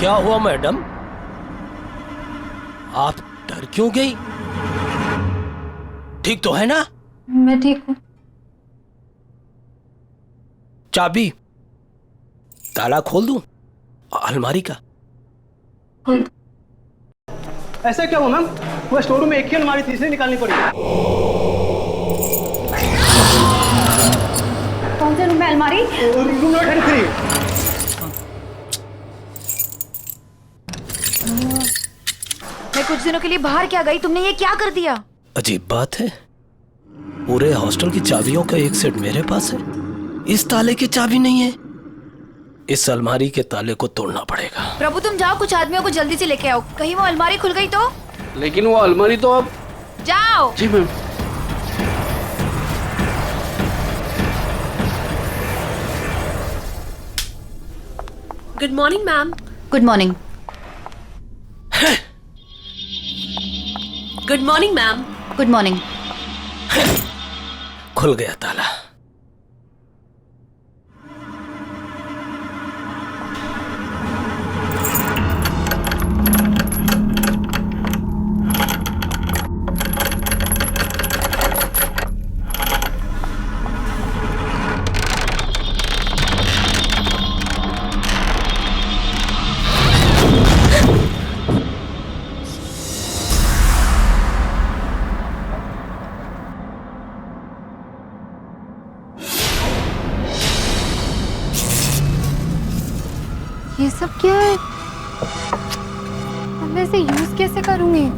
क्या हुआ मैडम? आप डर क्यों गई? ठीक तो है ना? मैं ठीक हूँ। चाबी ताला खोल दूं अलमारी का? ऐसा क्या हुआ मैम? वो स्टोर रूम में एक ही अलमारी थी, इसलिए निकालनी पड़ी। कौन से रूम में अलमारी? Room number 33। मैं कुछ दिनों के लिए बाहर क्या गई, तुमने ये क्या कर दिया? अजीब बात है, पूरे हॉस्टल की चाबियों का एक सेट मेरे पास है, इस ताले की चाबी नहीं है। इस अलमारी के ताले को तोड़ना पड़ेगा। प्रभु तुम जाओ, कुछ आदमियों को जल्दी से लेके आओ, कहीं वो अलमारी खुल गई तो। लेकिन वो अलमारी तो अब। जाओ। जी ma'am. Good morning ma'am. Good morning. Good morning ma'am. Good morning. खुल गया ताला। ये सब क्या है? अब मैं इसे यूज कैसे करूंगी?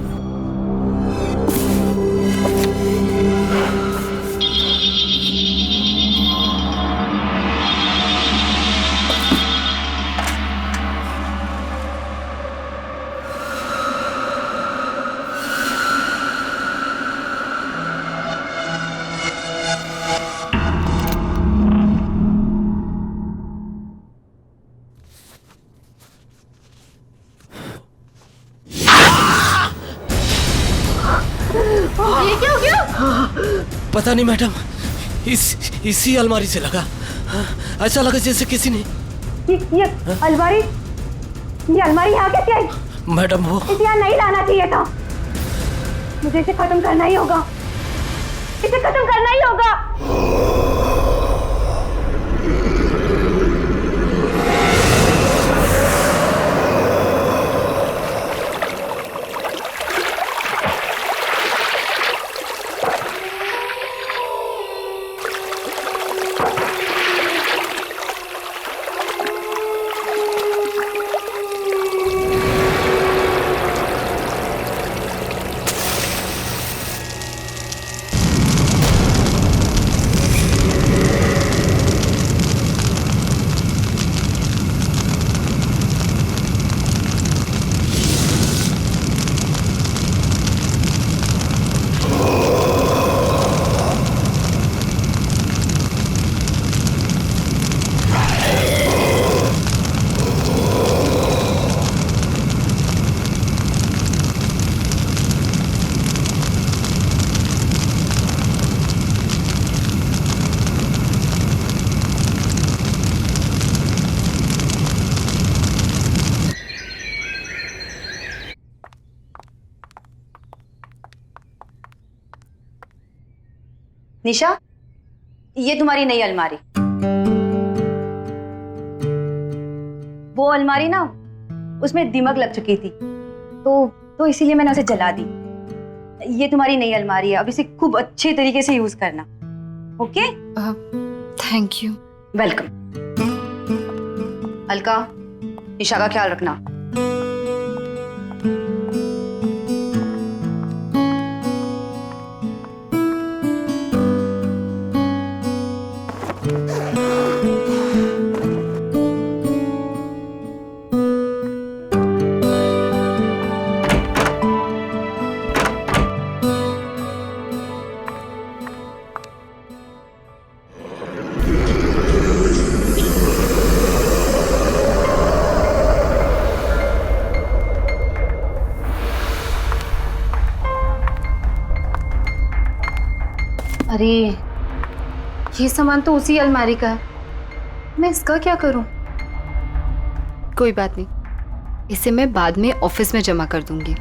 ये क्या हो गया? पता नहीं मैडम, इसी अलमारी से लगा। ऐसा लगा जैसे किसी ने। ये अलमारी यहाँ कैसे आई? मैडम वो इसे यहाँ नहीं लाना चाहिए था। मुझे इसे खत्म करना ही होगा, इसे खत्म करना ही होगा। निशा, ये तुम्हारी नई अलमारी। वो अलमारी ना, उसमें दीमक लग चुकी थी, तो इसीलिए मैंने उसे जला दी। ये तुम्हारी नई अलमारी है, अब इसे खूब अच्छे तरीके से यूज करना। Okay? Thank you. Welcome. Alka, Nisha का ख्याल रखना। अरे ये सामान तो उसी अलमारी का है, मैं इसका क्या करूं? कोई बात नहीं, इसे मैं बाद में ऑफिस में जमा कर दूंगी।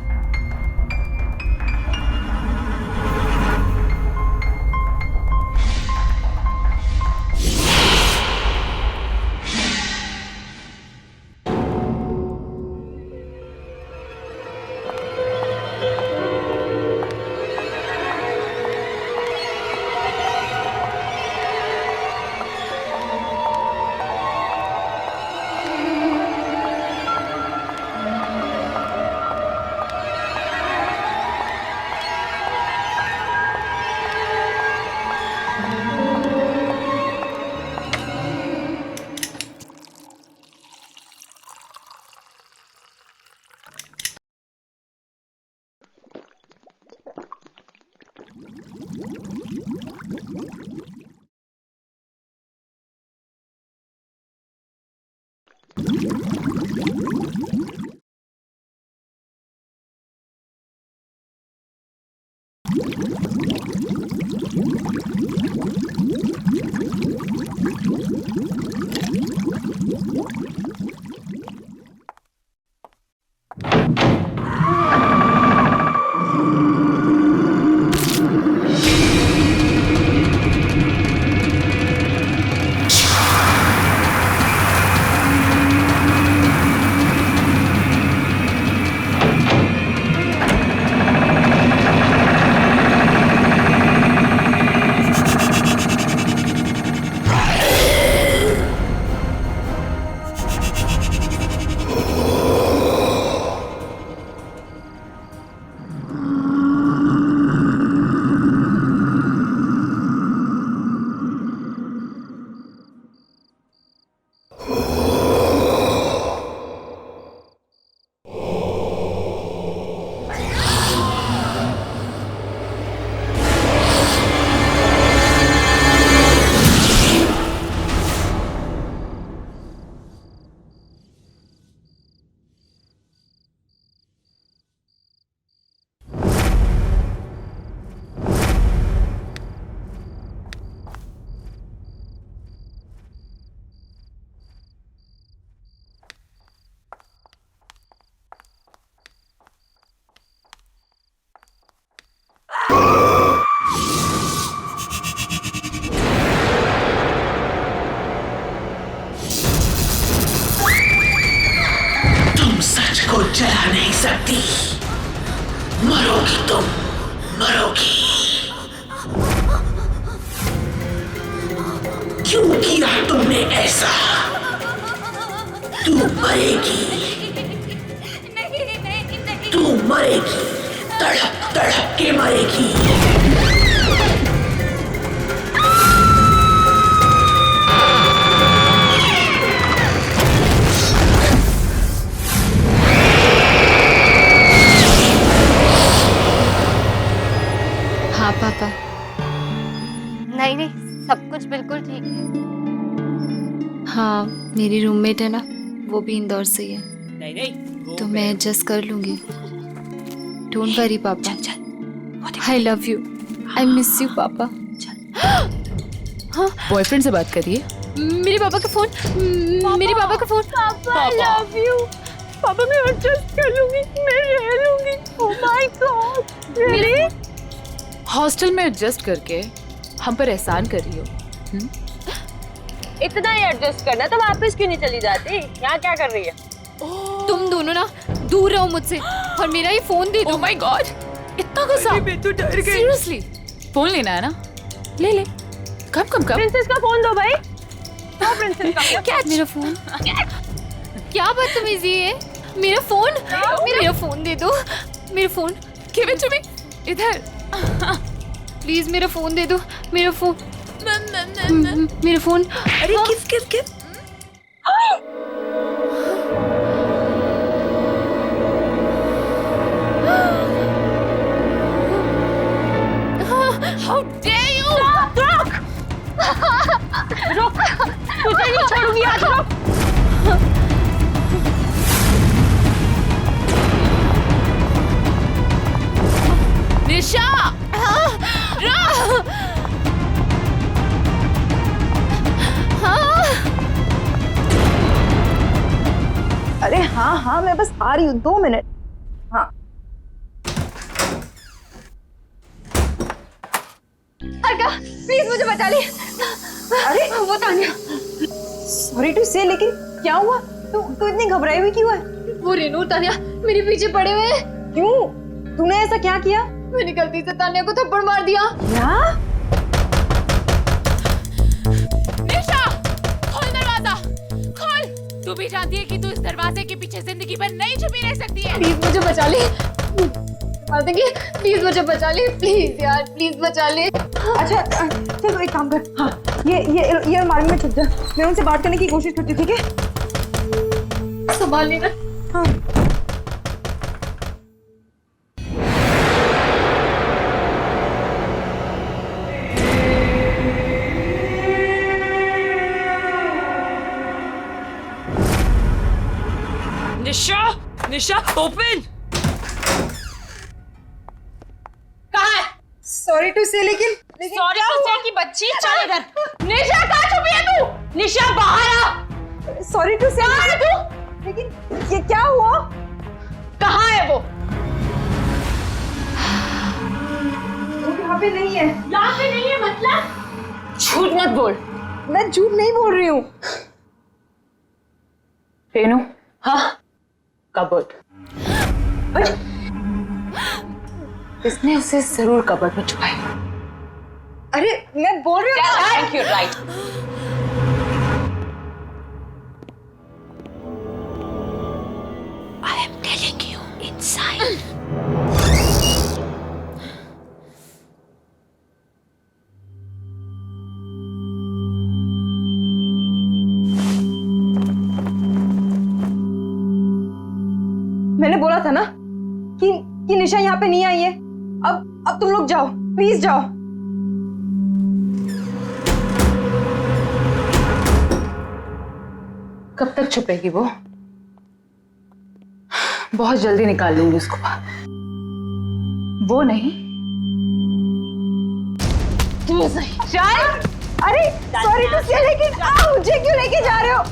जला नहीं सकती, मरोगी तुम, मरोगी। क्यों किया तुमने ऐसा? तू मरेगी, तू मरेगी, तड़प तड़प के मरेगी। हाँ पापा। नहीं नहीं, सब कुछ बिल्कुल ठीक है। हाँ, मेरी रूममेट है ना, वो भी इंदौर से ही है। नहीं नहीं, तो मैं एडजस्ट कर लूंगी। डोंट वरी पापा, I love you, I miss you पापा। हाँ, बॉयफ्रेंड से बात करिए। मेरे पापा का फोन, मेरे पापा का फोन। पापा आई लव यू। पापा मैं एडजस्ट कर लूंगी, मैं रह लूंगी। ओह माय गॉड, रियली? हॉस्टल में एडजस्ट करके हम पर एहसान कर रही हो। इतना ही एडजस्ट करना तो वापस क्यों नहीं चली जाती? यहाँ क्या कर रही है? तुम दोनों ना दूर रहो मुझसे और मेरा ये फोन दे दो। ओह माय गॉड, इतना गुस्सा? मैं तो डर गई। सीरियसली, फोन लेना है ना? ले ले। कब कब कब? प्रिंसेस का फोन दो भाई। हाँ प्रिंसेस का। क्या मेरा फोन? क्या बदतमीजी है? मेरा फोन, मेरा फोन दे दो। मेरा phone. Give it to me. इधर। प्लीज मेरा फोन दे दो। मेरा फोन, मेरा फोन। अरे किस किस किस? How dare you? रोक! रोक! तुझे नहीं छोड़ूंगी आज, रोक! निशा! हाँ हाँ मैं बस आ रही हूँ, 2 मिनट। हाँ अलका प्लीज मुझे बचा ले। अरे वो तानिया, सॉरी टू से, लेकिन क्या हुआ? तू इतनी घबराई हुई क्यों है? वो रेनू तानिया मेरे पीछे पड़े हुए हैं। क्यों? तूने ऐसा क्या किया? मैंने गलती से तानिया को थप्पड़ मार दिया। क्या? निशा खोल दरवाजा, खोल। तू भी जानती है कि तू इस दरवाजे के पीछे जिंदगी भर नहीं छुपी रह सकती है। प्लीज मुझे बचा ले, प्लीज मुझे बचा ले, प्लीज यार प्लीज बचा ले। अच्छा चल तो एक काम कर, हाँ ये अलमारी में छुप जा, मैं उनसे बात करने की कोशिश करती हूँ, ठीक है? संभाल लेना। हाँ निशा, निशा ओपन। कहाँ है? सॉरी टू से, लेकिन सॉरी टू से की बच्ची, चल इधर। निशा कहाँ छुपी है तू? निशा बाहर आ। सॉरी टू से, कहाँ है तू? लेकिन ये क्या हुआ? कहाँ है वो? यहाँ पे नहीं है। यहाँ पे नहीं है मतलब? झूठ मत बोल। मैं झूठ नहीं बोल रही हूँ। रेनू, हाँ कबर्ड। इसने उसे जरूर कबर्ड में छुपाया। अरे मैं बोल रही हूँ। Thank you, right. I am telling you inside. मैंने बोला था ना कि निशा यहाँ पे नहीं आई है। अब तुम लोग जाओ, प्लीज जाओ। कब तक छुपेगी वो? बहुत जल्दी निकाल लूंगी उसको बाहर। वो नहीं, तू सही। चल। अरे सॉरी टू से, लेकिन मुझे क्यों लेके जा रहे हो?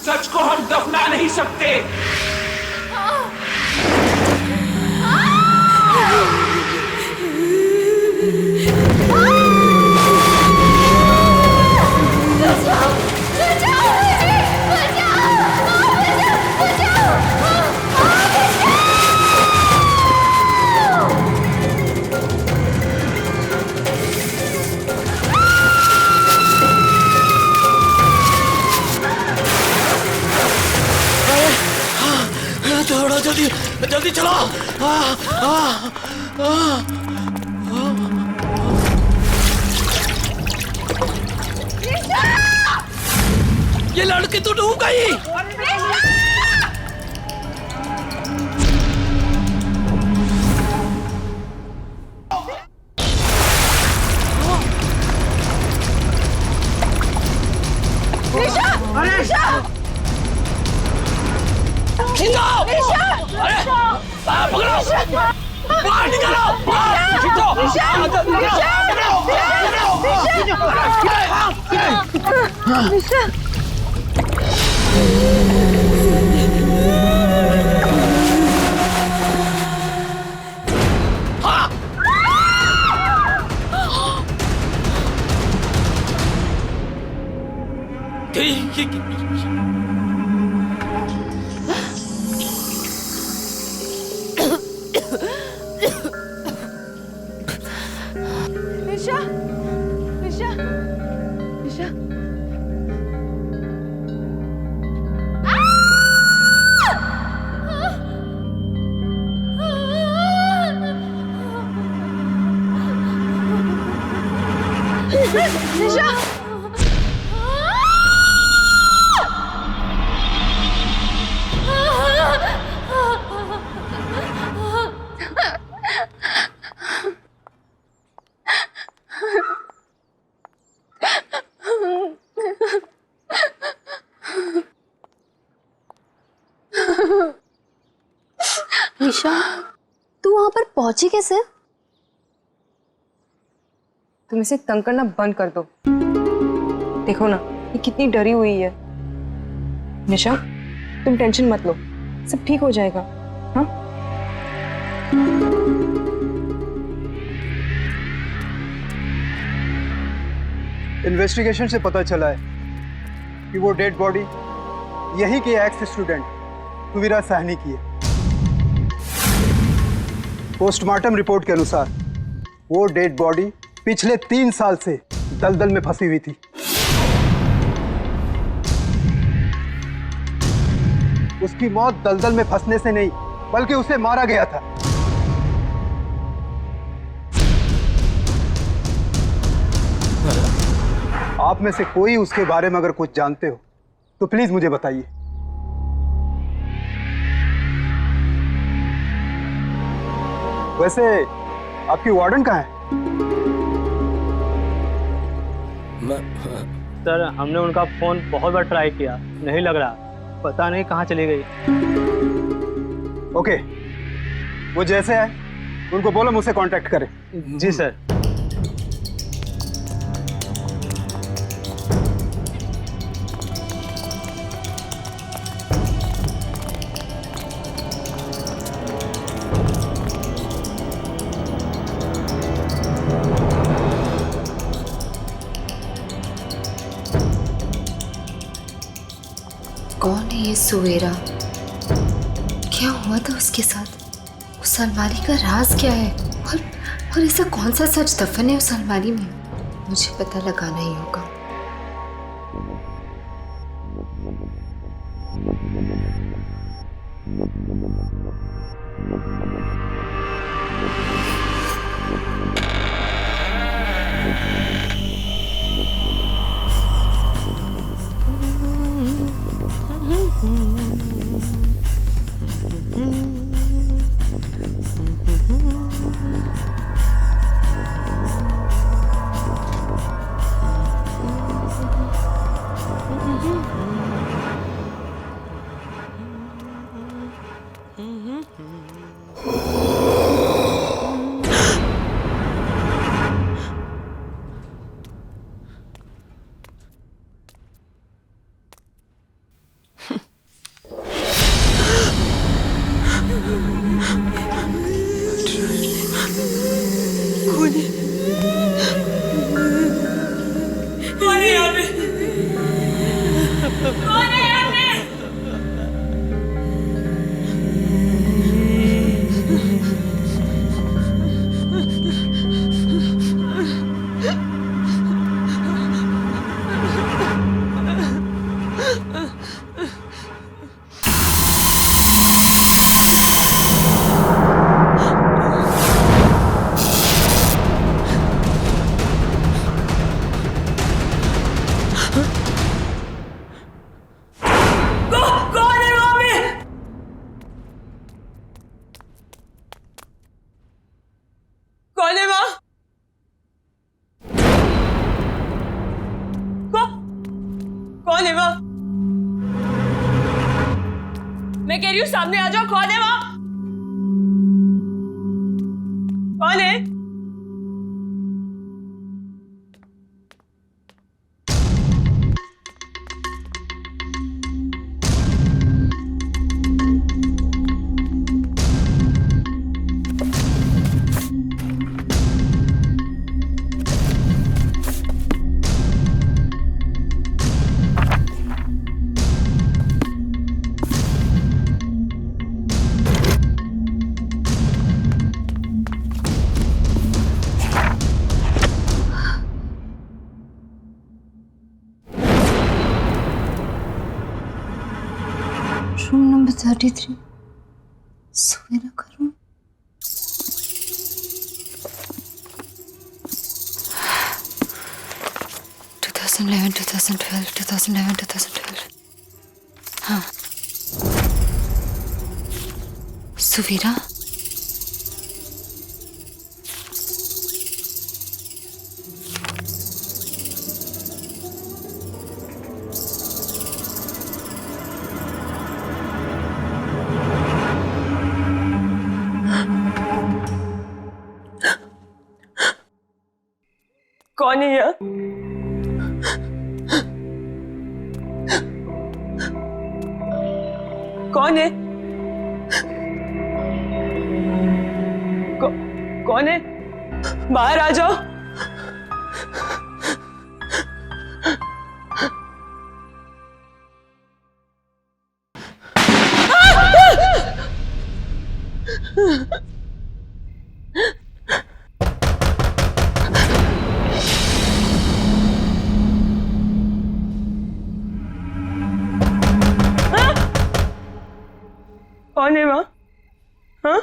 सच को हम दफना नहीं सकते। थोड़ा जल्दी जल्दी चलो। ये लड़की तो डूब गई। निशा! निशा! खींचो! अरे पकड़ो! बाहर निकालो! खींचो! निशा निशा निशा निशा निशा, तू वहां पर पहुंची कैसे? तुम इसे तंग करना बंद कर दो। देखो ना ये कितनी डरी हुई है। निशा तुम टेंशन मत लो, सब ठीक हो जाएगा। हाँ इन्वेस्टिगेशन से पता चला है कि वो डेड बॉडी यही के एक्स स्टूडेंट तुविरा साहनी की है। पोस्टमार्टम रिपोर्ट के अनुसार वो डेड बॉडी पिछले 3 साल से दलदल में फंसी हुई थी। उसकी मौत दलदल में फंसने से नहीं बल्कि उसे मारा गया था। आप में से कोई उसके बारे में अगर कुछ जानते हो तो प्लीज मुझे बताइए। वैसे आपकी वार्डन कहाँ है? सर हमने उनका फोन बहुत बार ट्राई किया, नहीं लग रहा, पता नहीं कहाँ चली गई। ओके, वो जैसे है उनको बोलो मुझसे कांटेक्ट करें। जी सर। कौन है ये सुवेरा? क्या हुआ था उसके साथ? उस अलमारी का राज क्या है? और ऐसा कौन सा सच दफन है उस अलमारी में? मुझे पता लगाना ही होगा। रही हूँ, सामने आ जाओ। कौन है वहां? कौन है? रूम नंबर 33 सवेरा का रूम। हाँ, सुवीरा। कौन है यह? कौन है? कौन है? बाहर आ जाओ। कौन है वहां? हाँ?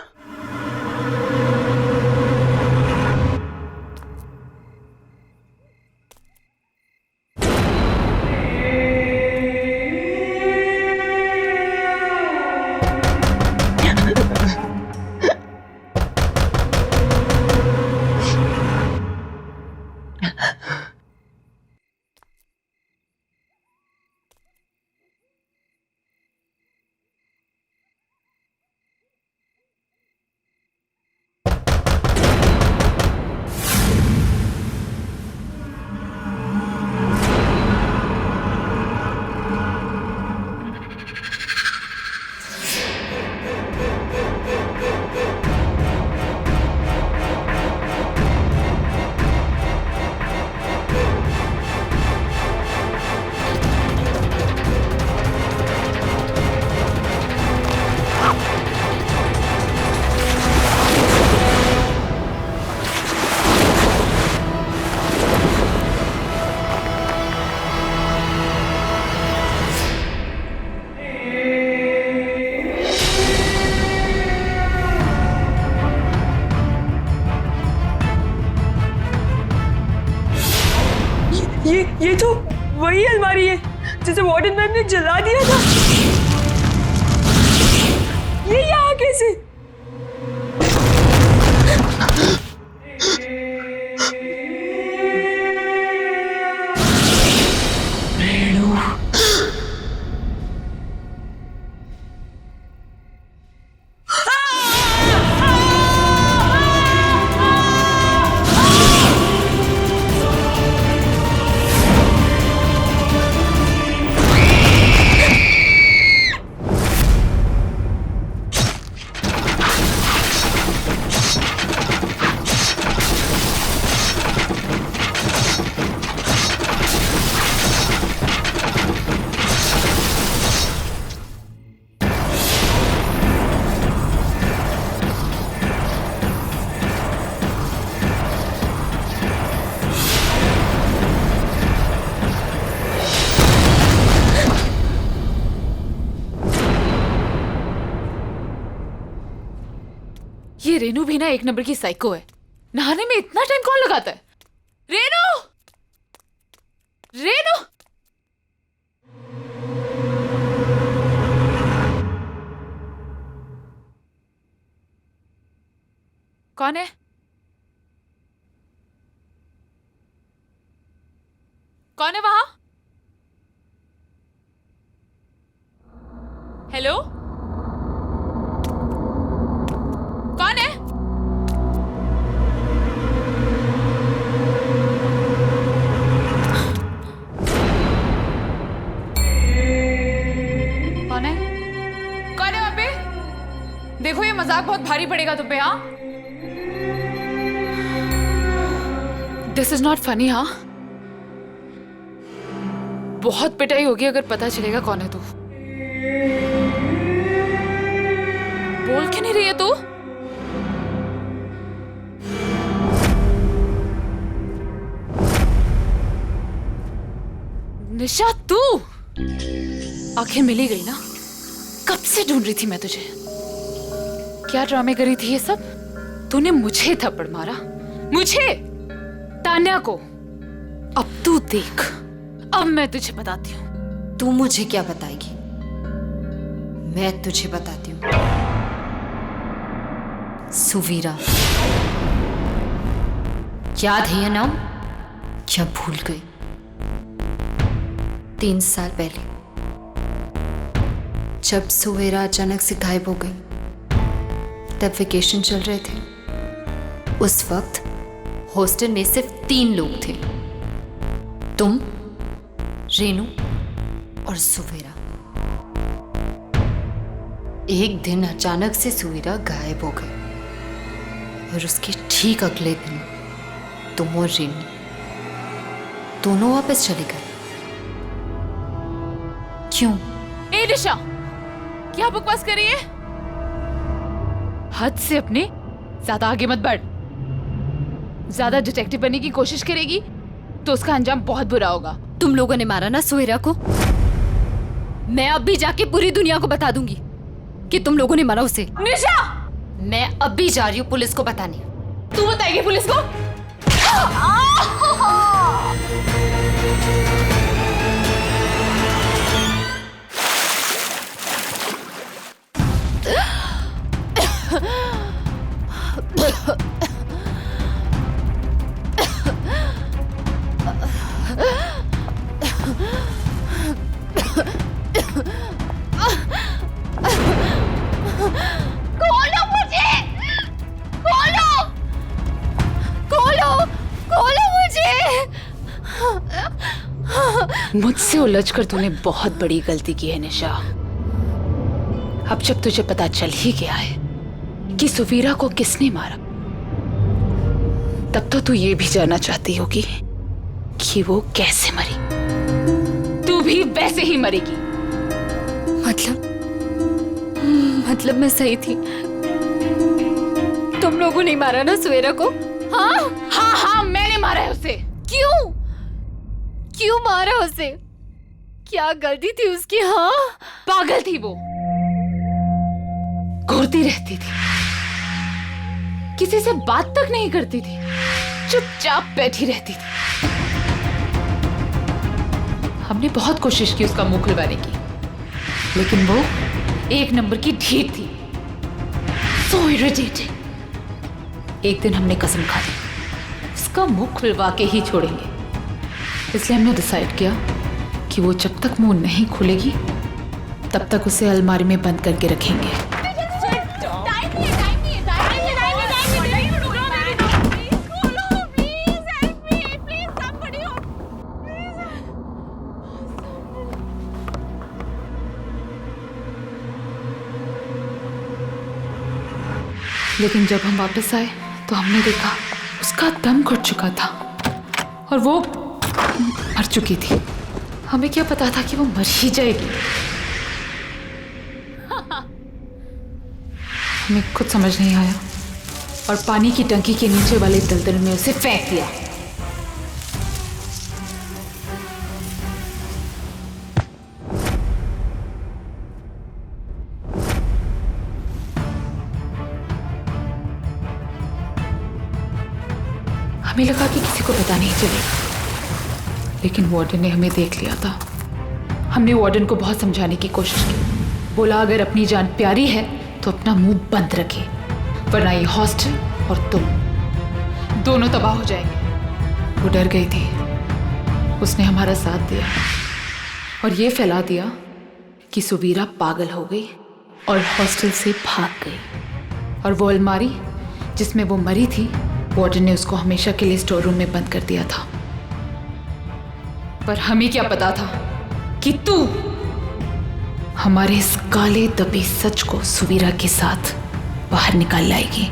ये तो वही अलमारी है जिसे वार्डन मैम ने जला दिया था। ये यहाँ कैसे? ये रेनू भी ना एक नंबर की साइको है। नहाने में इतना टाइम कौन लगाता है? रेनू! रेनू! कौन है? कौन है वहां? हेलो? मजाक बहुत भारी पड़ेगा तुम पे। हाँ, दिस इज नॉट फनी। हाँ, बहुत पिटाई होगी अगर पता चलेगा कौन है तू। बोल क्यों नहीं रही है तू? निशा, तू आखिर मिली गई ना? कब से ढूंढ रही थी मैं तुझे। क्या ड्रामे करी थी ये सब? तूने मुझे थप्पड़ मारा, मुझे, तान्या को। अब तू देख, अब मैं तुझे बताती हूँ। तू मुझे क्या बताएगी? मैं तुझे बताती हूँ। सुवीरा, याद है ये नाम? क्या भूल गई? 3 साल पहले जब सुवेरा अचानक से गायब हो गई, तब वेकेशन चल रहे थे। उस वक्त हॉस्टल में सिर्फ 3 लोग थे, तुम, रेनू और सुवेरा। एक दिन अचानक से सुवेरा गायब हो गए और उसके ठीक अगले दिन तुम और रेनू दोनों वापस चले गए। क्यों? ए निशा, क्या बकवास कर रही है? हद से अपने ज्यादा आगे मत बढ़। ज्यादा डिटेक्टिव बनने की कोशिश करेगी तो उसका अंजाम बहुत बुरा होगा। तुम लोगों ने मारा ना सुवेरा को? मैं अब भी जाके पूरी दुनिया को बता दूंगी कि तुम लोगों ने मारा उसे। निशा, मैं अब भी जा रही हूँ पुलिस को बताने। तू बताएगी पुलिस को? खोलो मुझे, खोलो, खोलो, खोलो मुझे। मुझसे उलझकर तूने बहुत बड़ी गलती की है निशा। अब जब तुझे पता चल ही गया है कि सुवीरा को किसने मारा, तब तो तू ये भी जानना चाहती होगी कि वो कैसे मरी। तू भी वैसे ही मरेगी। मतलब मैं सही थी? तुम लोगों ने मारा ना सुवेरा को? हाँ हाँ हाँ, मैंने मारा है उसे। क्यों? क्यों मारा उसे? क्या गलती थी उसकी? हाँ, पागल थी वो, घूरती रहती थी, किसी से बात तक नहीं करती थी, चुपचाप बैठी रहती थी। हमने बहुत कोशिश की उसका मुंह खुलवाने की, लेकिन वो एक नंबर की ढीठ थी। So irritating। एक दिन हमने कसम खा ली उसका मुंह खुलवा के ही छोड़ेंगे। इसलिए हमने डिसाइड किया कि वो जब तक मुंह नहीं खुलेगी तब तक उसे अलमारी में बंद करके रखेंगे। लेकिन जब हम वापस आए तो हमने देखा उसका दम घुट चुका था और वो मर चुकी थी। हमें क्या पता था कि वो मर ही जाएगी। हमें कुछ समझ नहीं आया और पानी की टंकी के नीचे वाले दलदल में उसे फेंक दिया। हमें लगा कि किसी को पता नहीं चलेगा, लेकिन वार्डन ने हमें देख लिया था। हमने वार्डन को बहुत समझाने की कोशिश की। बोला अगर अपनी जान प्यारी है तो अपना मुंह बंद रखे, वरना ये हॉस्टल और तुम दोनों तबाह हो जाएंगे। वो डर गई थी, उसने हमारा साथ दिया और ये फैला दिया कि सुवीरा पागल हो गई और हॉस्टल से भाग गई। और वो अलमारी जिसमें वो मरी थी, वार्डन ने उसको हमेशा के लिए स्टोर रूम में बंद कर दिया था। पर हमें क्या पता था कि तू हमारे इस काले दबे सच को सुवीरा के साथ बाहर निकाल लाएगी।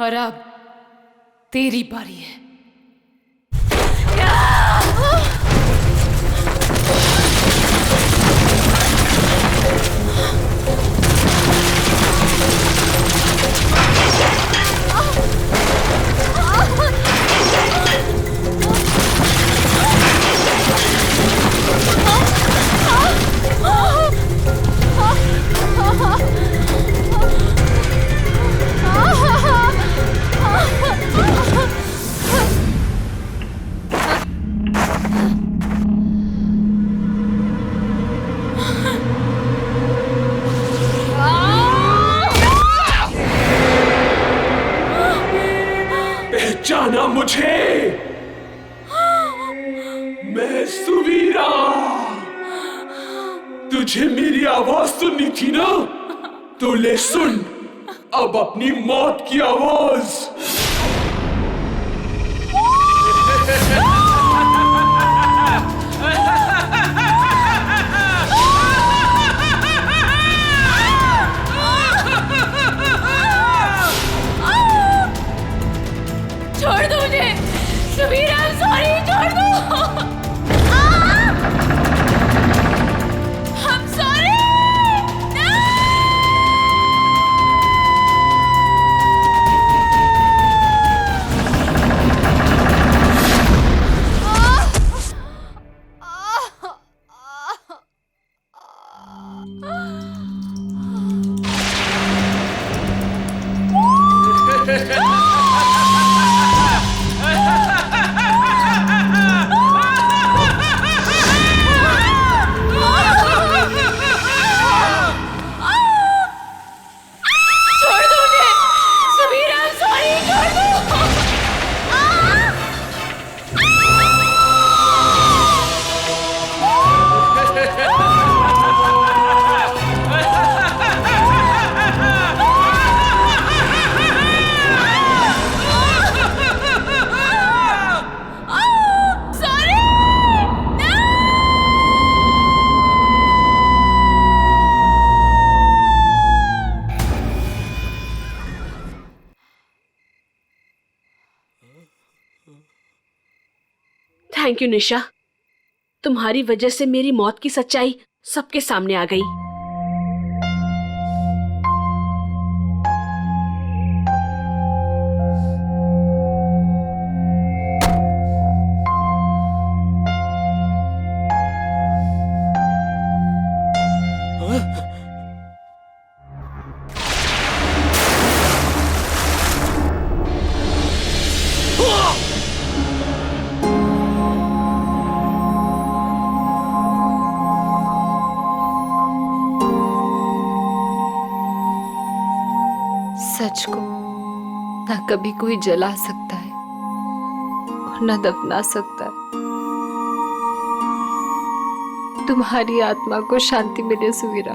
और अब तेरी बारी है। पहचाना मुझे? मैं सुवीरा। तुझे मेरी आवाज सुननी थी ना? तो ले सुन अब अपनी मौत की आवाज। छोड़ दो मुझे सुवीरा, I'm sorry, छोड़ दो। I'm sorry। छोड़ दो मुझे सुवीरा, I'm sorry, छोड़ दो। थैंक यू निशा, तुम्हारी वजह से मेरी मौत की सच्चाई सबके सामने आ गई। सच को ना कभी कोई जला सकता है और ना दफना सकता है। तुम्हारी आत्मा को शांति मिले सुवीरा।